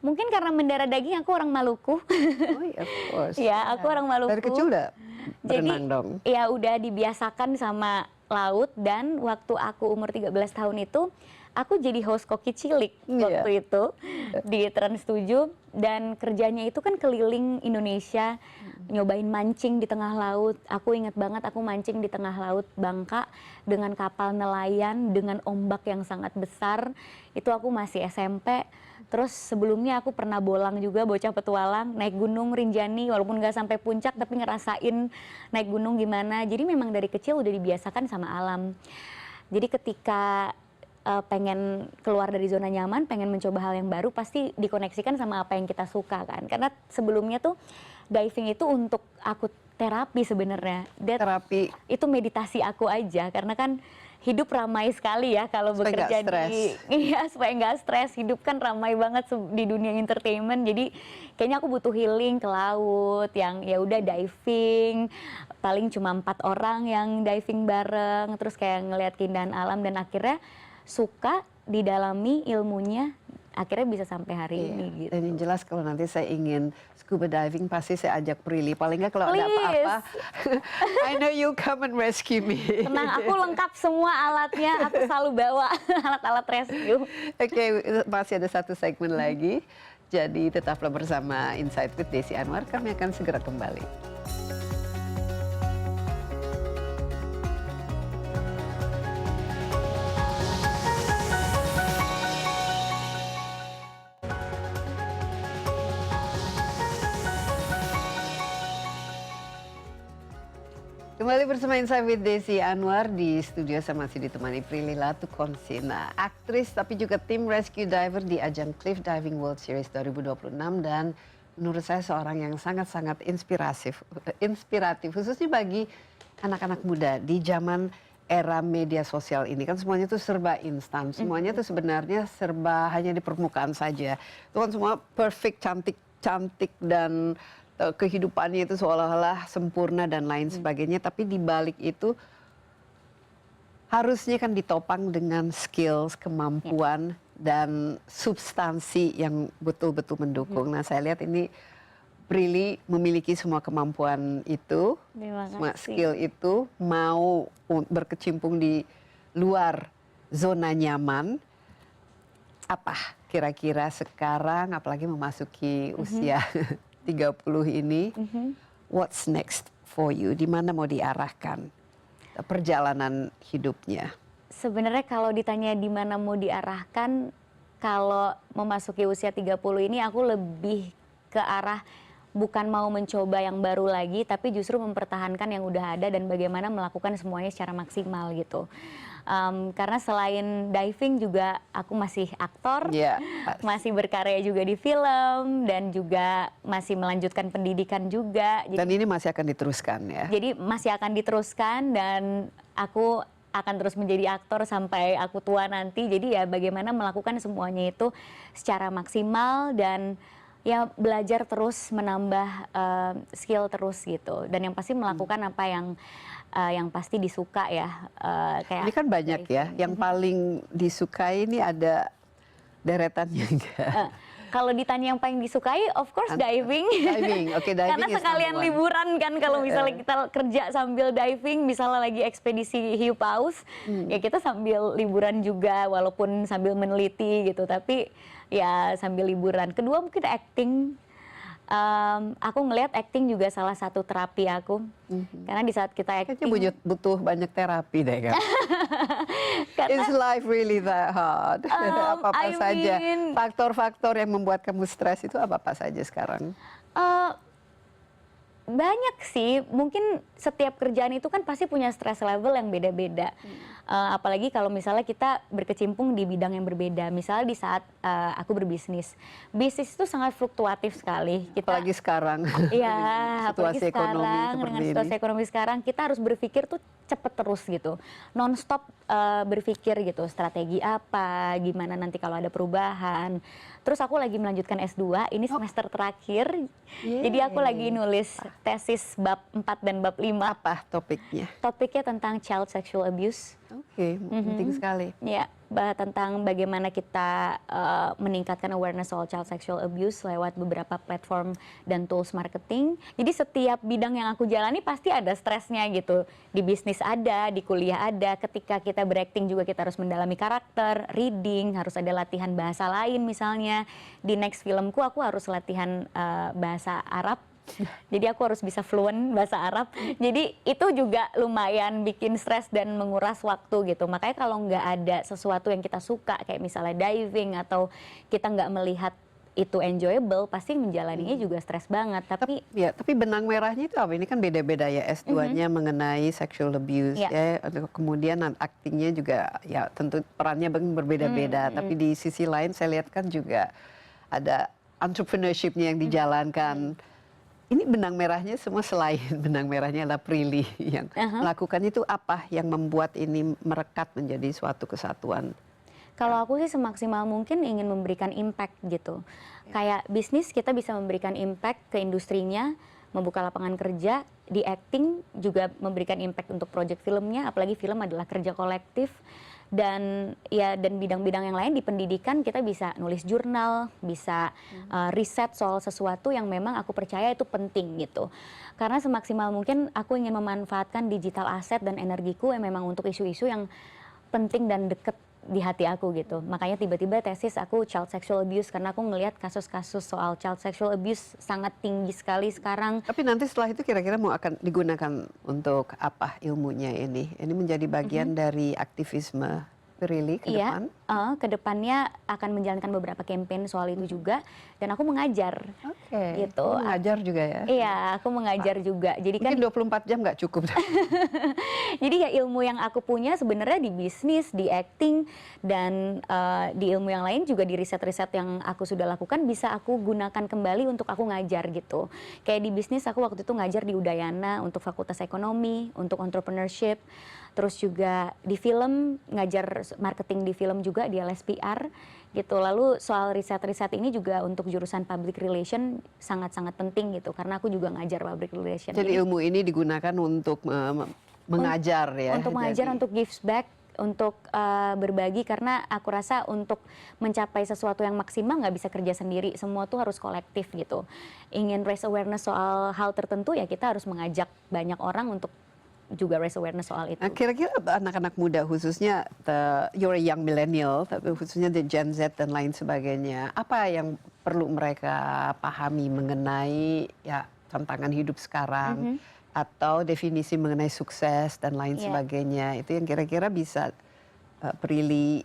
Mungkin karena mendarah daging aku orang Maluku. Oh iya, of course. Ya, aku orang Maluku. Dari kecil udah berenang dong. Ya udah dibiasakan sama laut, dan waktu aku umur 13 tahun itu aku jadi host koki cilik waktu itu di Trans 7, dan kerjanya itu kan keliling Indonesia nyobain mancing di tengah laut. Aku ingat banget aku mancing di tengah laut Bangka dengan kapal nelayan dengan ombak yang sangat besar. Itu aku masih SMP. Terus sebelumnya aku pernah bolang juga, bocah petualang, naik gunung Rinjani, walaupun nggak sampai puncak tapi ngerasain naik gunung gimana. Jadi memang dari kecil udah dibiasakan sama alam. Jadi ketika pengen keluar dari zona nyaman, pengen mencoba hal yang baru, pasti dikoneksikan sama apa yang kita suka kan. Karena sebelumnya tuh diving itu untuk aku terapi sebenarnya. Terapi. Itu meditasi aku aja, karena kan hidup ramai sekali ya kalau Supaya bekerja nggak stres. iya supaya nggak stres. Hidup kan ramai banget di dunia entertainment. Jadi kayaknya aku butuh healing ke laut yang ya udah diving. Paling cuma 4 orang yang diving bareng, terus kayak ngelihat keindahan alam dan akhirnya suka didalami ilmunya. Akhirnya bisa sampai hari ini gitu. Dan yang jelas kalau nanti saya ingin scuba diving pasti saya ajak Prilly. Paling nggak kalau ada apa-apa, I know you come and rescue me. Tenang, aku lengkap semua alatnya. Aku selalu bawa alat-alat rescue. Oke, masih ada satu segmen lagi. Jadi tetaplah bersama Insight with Desi Anwar. Kami akan segera kembali. Kembali bersama Insight with Desi Anwar. Di studio saya masih ditemani Prilly Latukonsina, aktris tapi juga tim rescue diver di ajang Cliff Diving World Series 2026 dan menurut saya seorang yang sangat-sangat inspiratif khususnya bagi anak-anak muda di zaman era media sosial ini. Kan semuanya itu serba instan, semuanya itu sebenarnya serba hanya di permukaan saja. Itu kan semua perfect, cantik dan kehidupannya itu seolah-olah sempurna dan lain sebagainya, tapi di balik itu harusnya kan ditopang dengan skills, kemampuan dan substansi yang betul-betul mendukung. Nah, saya lihat ini Prilly memiliki semua kemampuan itu, semua skill itu, mau berkecimpung di luar zona nyaman. Apa kira-kira sekarang, apalagi memasuki usia 30 ini, what's next for you? Di mana mau diarahkan perjalanan hidupnya? Sebenarnya kalau ditanya di mana mau diarahkan, kalau memasuki usia 30 ini aku lebih ke arah bukan mau mencoba yang baru lagi, tapi justru mempertahankan yang udah ada dan bagaimana melakukan semuanya secara maksimal gitu. Karena selain diving juga aku masih aktor, masih berkarya juga di film dan juga masih melanjutkan pendidikan juga. Dan ini masih akan diteruskan ya? Jadi masih akan diteruskan dan aku akan terus menjadi aktor sampai aku tua nanti. Jadi ya bagaimana melakukan semuanya itu secara maksimal dan ya belajar terus, menambah skill terus gitu. Dan yang pasti melakukan apa yang pasti disuka ya. Kayak ini kan banyak ya, yang paling disukai ini ada deretannya enggak? Kalau ditanya yang paling disukai, of course diving. Diving, oke, diving. Karena sekalian liburan kan, kalau misalnya kita kerja sambil diving, misalnya lagi ekspedisi hiu paus, ya kita sambil liburan juga, walaupun sambil meneliti gitu, tapi ya sambil liburan. Kedua mungkin acting. Aku ngelihat acting juga salah satu terapi aku, karena di saat kita acting kayaknya butuh banyak terapi deh kan. Is life really that hard? Apa-apa saja faktor-faktor yang membuat kamu stres itu apa-apa saja sekarang? Banyak sih, mungkin setiap kerjaan itu kan pasti punya stress level yang beda-beda. Apalagi kalau misalnya kita berkecimpung di bidang yang berbeda. Misalnya di saat aku berbisnis, bisnis itu sangat fluktuatif sekali. Apalagi sekarang, iya, situasi ekonomi seperti dengan ini. situasi ekonomi sekarang, kita harus berpikir tuh cepet terus gitu, non-stop berpikir gitu, strategi apa, gimana nanti kalau ada perubahan. Terus aku lagi melanjutkan S2, ini semester terakhir, jadi aku lagi nulis tesis bab 4 dan bab 5. Apa topiknya? Topiknya tentang child sexual abuse. Oke, penting sekali. Ya, tentang bagaimana kita meningkatkan awareness soal child sexual abuse lewat beberapa platform dan tools marketing. Jadi setiap bidang yang aku jalani pasti ada stresnya gitu. Di bisnis ada, di kuliah ada. Ketika kita berakting juga kita harus mendalami karakter, reading, harus ada latihan bahasa lain misalnya. Di next filmku aku harus latihan bahasa Arab. Jadi aku harus bisa fluent bahasa Arab. Jadi itu juga lumayan bikin stres dan menguras waktu gitu. Makanya kalau nggak ada sesuatu yang kita suka, kayak misalnya diving atau kita nggak melihat itu enjoyable, pasti menjalaninya juga stres banget. Tapi benang merahnya itu apa? Ini kan beda-beda ya, S2-nya mengenai sexual abuse ya. Kemudian aktingnya juga ya tentu perannya berbeda-beda. Tapi di sisi lain saya lihat kan juga ada entrepreneurship-nya yang dijalankan. ini benang merahnya semua selain benang merahnya adalah Prilly yang melakukan itu apa yang membuat ini merekat menjadi suatu kesatuan? Kalau aku sih semaksimal mungkin ingin memberikan impact gitu. Kayak bisnis kita bisa memberikan impact ke industrinya, membuka lapangan kerja, di acting juga memberikan impact untuk project filmnya, apalagi film adalah kerja kolektif. Dan ya dan bidang-bidang yang lain di pendidikan kita bisa nulis jurnal, bisa riset soal sesuatu yang memang aku percaya itu penting gitu. Karena semaksimal mungkin aku ingin memanfaatkan digital asset dan energiku yang memang untuk isu-isu yang penting dan deket di hati aku gitu. Makanya tiba-tiba tesis aku child sexual abuse karena aku ngelihat kasus-kasus soal child sexual abuse sangat tinggi sekali sekarang. Tapi nanti setelah itu kira-kira mau akan digunakan untuk apa ilmunya ini? Ini menjadi bagian dari aktivisme Prilly ke depan? Ke depannya akan menjalankan beberapa campaign soal itu juga, dan aku mengajar. Oke. Gitu. Mengajar juga ya? Iya, aku mengajar juga. Jadi kan mungkin 24 jam nggak cukup. jadi ya ilmu yang aku punya sebenarnya di bisnis, di acting, dan di ilmu yang lain juga di riset-riset yang aku sudah lakukan bisa aku gunakan kembali untuk aku ngajar gitu. Kayak di bisnis aku waktu itu ngajar di Udayana untuk Fakultas Ekonomi, untuk entrepreneurship. Terus juga di film, ngajar marketing di film juga di LSPR gitu. Lalu soal riset-riset ini juga untuk jurusan public relation sangat-sangat penting gitu. Karena aku juga ngajar public relation. Jadi ilmu ini digunakan untuk mengajar ya? Untuk mengajar, untuk give back, untuk berbagi. Karena aku rasa untuk mencapai sesuatu yang maksimal nggak bisa kerja sendiri. Semua tuh harus kolektif gitu. Ingin raise awareness soal hal tertentu ya kita harus mengajak banyak orang untuk juga raise awareness soal itu. Nah, kira-kira anak-anak muda khususnya you're a young millennial, tapi khususnya the Gen Z dan lain sebagainya, apa yang perlu mereka pahami mengenai ya tantangan hidup sekarang atau definisi mengenai sukses dan lain sebagainya, itu yang kira-kira bisa Prilly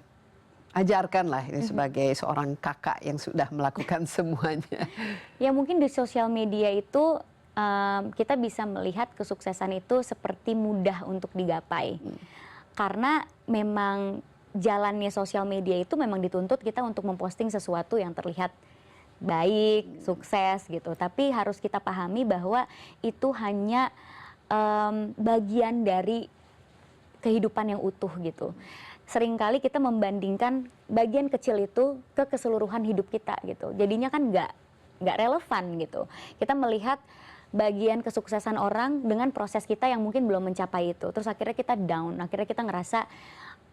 ajarkan lah ini sebagai seorang kakak yang sudah melakukan semuanya. Ya mungkin di sosial media itu kita bisa melihat kesuksesan itu seperti mudah untuk digapai. Karena memang jalannya sosial media itu memang dituntut kita untuk memposting sesuatu yang terlihat baik, sukses gitu. Tapi harus kita pahami bahwa itu hanya bagian dari kehidupan yang utuh gitu. Seringkali kita membandingkan bagian kecil itu ke keseluruhan hidup kita gitu. Jadinya kan nggak relevan gitu. Kita melihat bagian kesuksesan orang dengan proses kita yang mungkin belum mencapai itu. Terus akhirnya kita down, akhirnya kita ngerasa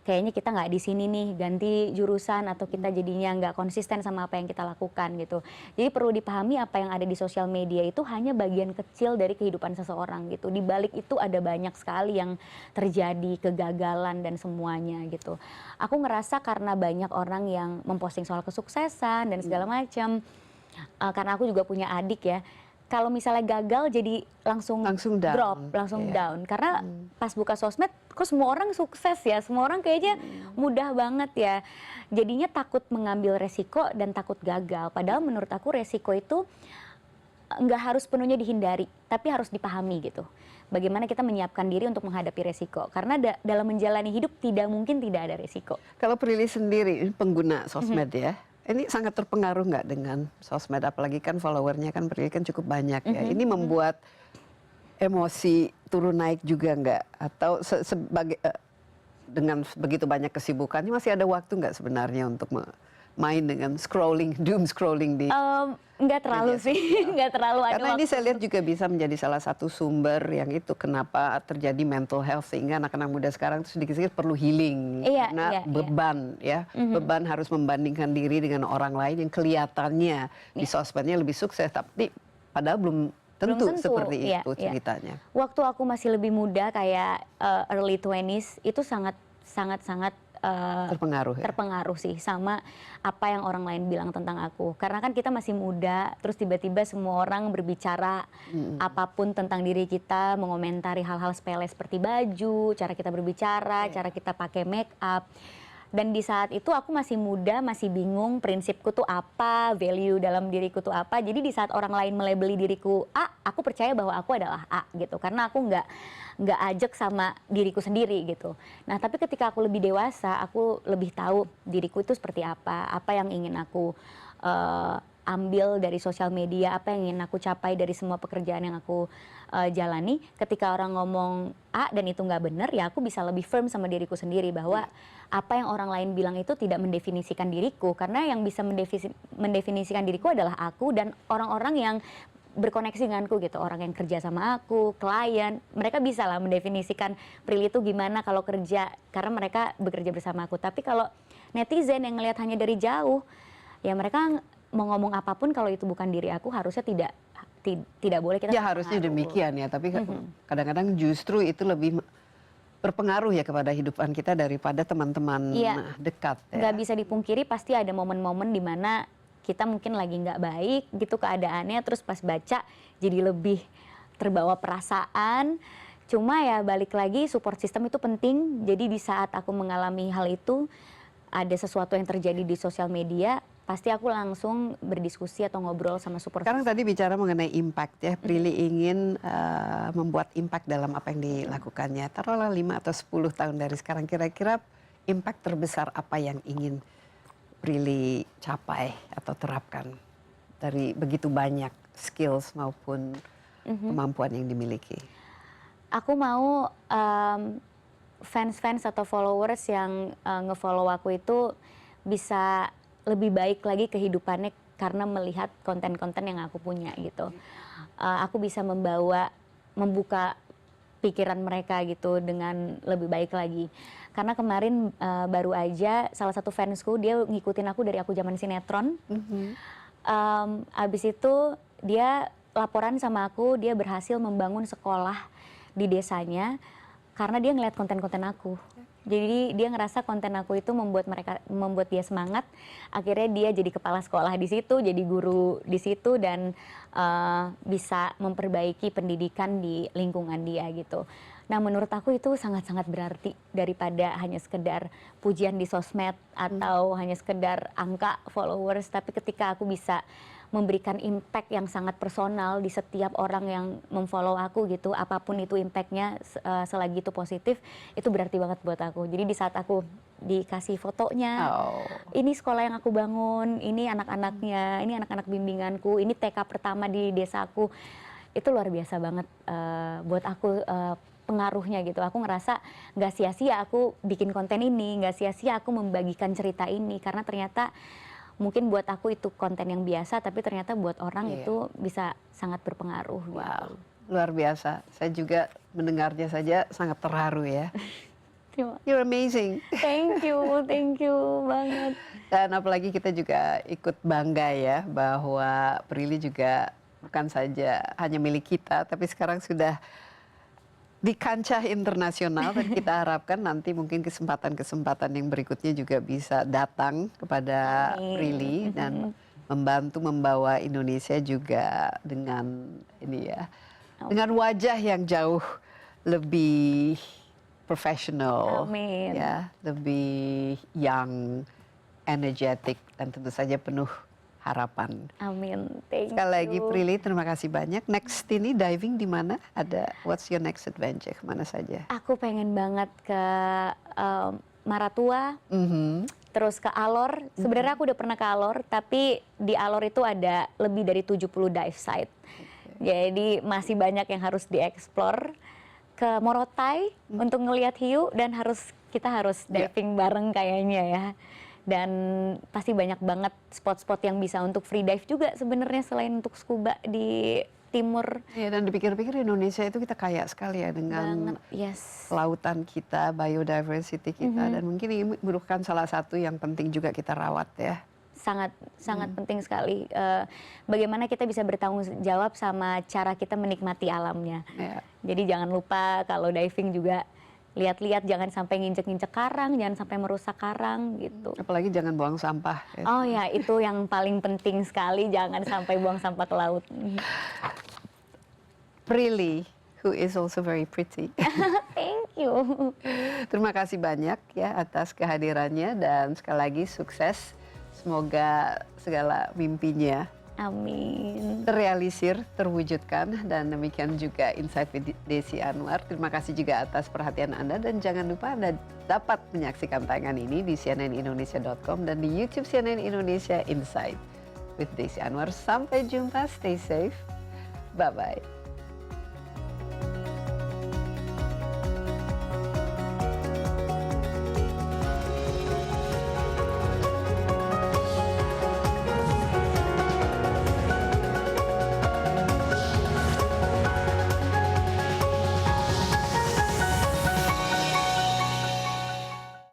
kayaknya kita nggak di sini nih, ganti jurusan atau kita jadinya nggak konsisten sama apa yang kita lakukan gitu. Jadi perlu dipahami apa yang ada di sosial media itu hanya bagian kecil dari kehidupan seseorang gitu. Di balik itu ada banyak sekali yang terjadi, kegagalan dan semuanya gitu. Aku ngerasa karena banyak orang yang memposting soal kesuksesan dan segala macam, karena aku juga punya adik ya. Kalau misalnya gagal jadi langsung down. drop, langsung down. Karena pas buka sosmed, kok semua orang sukses ya, semua orang kayaknya mudah banget ya. Jadinya takut mengambil resiko dan takut gagal. Padahal menurut aku resiko itu nggak harus penuhnya dihindari, tapi harus dipahami gitu. Bagaimana kita menyiapkan diri untuk menghadapi resiko. Karena dalam menjalani hidup tidak mungkin tidak ada resiko. Kalau Prilly sendiri pengguna sosmed ya, ini sangat terpengaruh nggak dengan sosmed, apalagi kan followernya kan Prilly kan cukup banyak ya. Ini membuat emosi turun naik juga nggak? Atau sebagai dengan begitu banyak kesibukannya masih ada waktu nggak sebenarnya untuk main dengan doom scrolling di Nggak terlalu sih, nggak terlalu ada karena waktu. ini saya lihat juga bisa menjadi salah satu sumber yang itu kenapa terjadi mental health, sehingga anak-anak muda sekarang itu sedikit-sedikit perlu healing karena beban ya, beban harus membandingkan diri dengan orang lain yang kelihatannya di sosmednya lebih sukses, tapi padahal belum tentu seperti itu ceritanya. Waktu aku masih lebih muda kayak early 20s itu sangat terpengaruh sih sama apa yang orang lain bilang tentang aku. Karena kan kita masih muda, terus tiba-tiba semua orang berbicara apapun tentang diri kita, mengomentari hal-hal sepele seperti baju, cara kita berbicara, cara kita pakai make up. Dan di saat itu aku masih muda, masih bingung prinsipku tuh apa, value dalam diriku tuh apa. Jadi di saat orang lain melabeli diriku A, aku percaya bahwa aku adalah A gitu. Karena aku nggak ajak sama diriku sendiri gitu. Nah tapi ketika aku lebih dewasa, aku lebih tahu diriku itu seperti apa yang ingin aku ambil dari sosial media, apa yang ingin aku capai dari semua pekerjaan yang aku jalani. Ketika orang ngomong A dan itu nggak benar, ya aku bisa lebih firm sama diriku sendiri bahwa apa yang orang lain bilang itu tidak mendefinisikan diriku, karena yang bisa mendefinisikan diriku adalah aku dan orang-orang yang berkoneksi denganku gitu, orang yang kerja sama aku, klien, mereka bisa lah mendefinisikan Prilly itu gimana kalau kerja, karena mereka bekerja bersama aku. Tapi kalau netizen yang ngelihat hanya dari jauh, ya mereka mau ngomong apapun kalau itu bukan diri aku, harusnya tidak boleh kita Ya harusnya terpengaruh. demikian ya, tapi kadang-kadang justru itu lebih berpengaruh ya kepada hidupan kita daripada teman-teman Iya. dekat ya. Nggak bisa dipungkiri pasti ada momen-momen di mana kita mungkin lagi nggak baik gitu keadaannya, terus pas baca jadi lebih terbawa perasaan. Cuma ya balik lagi, support system itu penting. Jadi di saat aku mengalami hal itu, ada sesuatu yang terjadi di sosial media, pasti aku langsung berdiskusi atau ngobrol sama support Sekarang system. tadi bicara mengenai impact ya, Prilly ingin membuat impact dalam apa yang dilakukannya. Taruhlah 5 atau 10 tahun dari sekarang, kira-kira impact terbesar apa yang ingin Prilly capai atau terapkan dari begitu banyak skills maupun kemampuan yang dimiliki? Aku mau fans-fans atau followers yang nge-follow aku itu bisa lebih baik lagi kehidupannya karena melihat konten-konten yang aku punya gitu. Aku bisa membuka pikiran mereka gitu dengan lebih baik lagi. Karena kemarin baru aja salah satu fansku, dia ngikutin aku dari aku zaman sinetron. Abis itu dia laporan sama aku, dia berhasil membangun sekolah di desanya karena dia ngeliat konten-konten aku. Jadi dia ngerasa konten aku itu membuat dia semangat. Akhirnya dia jadi kepala sekolah di situ, jadi guru di situ, dan bisa memperbaiki pendidikan di lingkungan dia gitu. Nah menurut aku itu sangat-sangat berarti daripada hanya sekedar pujian di sosmed atau hanya sekedar angka followers. Tapi ketika aku bisa memberikan impact yang sangat personal di setiap orang yang memfollow aku gitu, apapun itu impactnya, selagi itu positif, itu berarti banget buat aku. Jadi di saat aku dikasih fotonya, ini sekolah yang aku bangun, ini anak-anaknya, ini anak-anak bimbinganku, ini TK pertama di desaku, itu luar biasa banget buat aku pengaruhnya gitu. Aku ngerasa nggak sia-sia aku bikin konten ini, nggak sia-sia aku membagikan cerita ini, karena ternyata mungkin buat aku itu konten yang biasa, tapi ternyata buat orang itu bisa sangat berpengaruh. Wow, luar biasa. Saya juga mendengarnya saja sangat terharu ya. You're amazing. Thank you banget. Dan apalagi kita juga ikut bangga ya bahwa Prilly juga bukan saja hanya milik kita, tapi sekarang sudah di kancah internasional, dan kita harapkan nanti mungkin kesempatan-kesempatan yang berikutnya juga bisa datang kepada Prilly dan membantu membawa Indonesia juga dengan ini ya, dengan wajah yang jauh lebih profesional, ya, lebih young, energetic, dan tentu saja penuh harapan. Amin. Thank Sekali lagi you. Prilly, terima kasih banyak. Next ini diving di mana? What's your next adventure? Kemana saja? Aku pengen banget ke Maratua, terus ke Alor. Sebenarnya aku udah pernah ke Alor, tapi di Alor itu ada lebih dari 70 dive site. Jadi masih banyak yang harus dieksplor. Ke Morotai untuk ngelihat hiu, dan kita harus diving bareng kayaknya ya. Dan pasti banyak banget spot-spot yang bisa untuk free dive juga sebenarnya selain untuk scuba di timur. Ya, dan dipikir-pikir Indonesia itu kita kaya sekali ya dengan lautan kita, biodiversity kita, dan mungkin ini merupakan salah satu yang penting juga kita rawat ya. Sangat penting sekali. Bagaimana kita bisa bertanggung jawab sama cara kita menikmati alamnya. Jadi jangan lupa kalau diving juga lihat-lihat, jangan sampai nginjek-nginjek karang, jangan sampai merusak karang gitu. Apalagi jangan buang sampah. Ya. Oh ya, itu yang paling penting sekali, jangan sampai buang sampah ke laut. Prilly, who is also very pretty. Thank you. Terima kasih banyak ya atas kehadirannya, dan sekali lagi sukses. Semoga segala mimpinya terrealisir, terwujudkan, dan demikian juga Insight with Desi Anwar. Terima kasih juga atas perhatian Anda, dan jangan lupa Anda dapat menyaksikan tayangan ini di cnnindonesia.com dan di YouTube CNN Indonesia Insight. with Desi Anwar. Sampai jumpa, stay safe, bye-bye.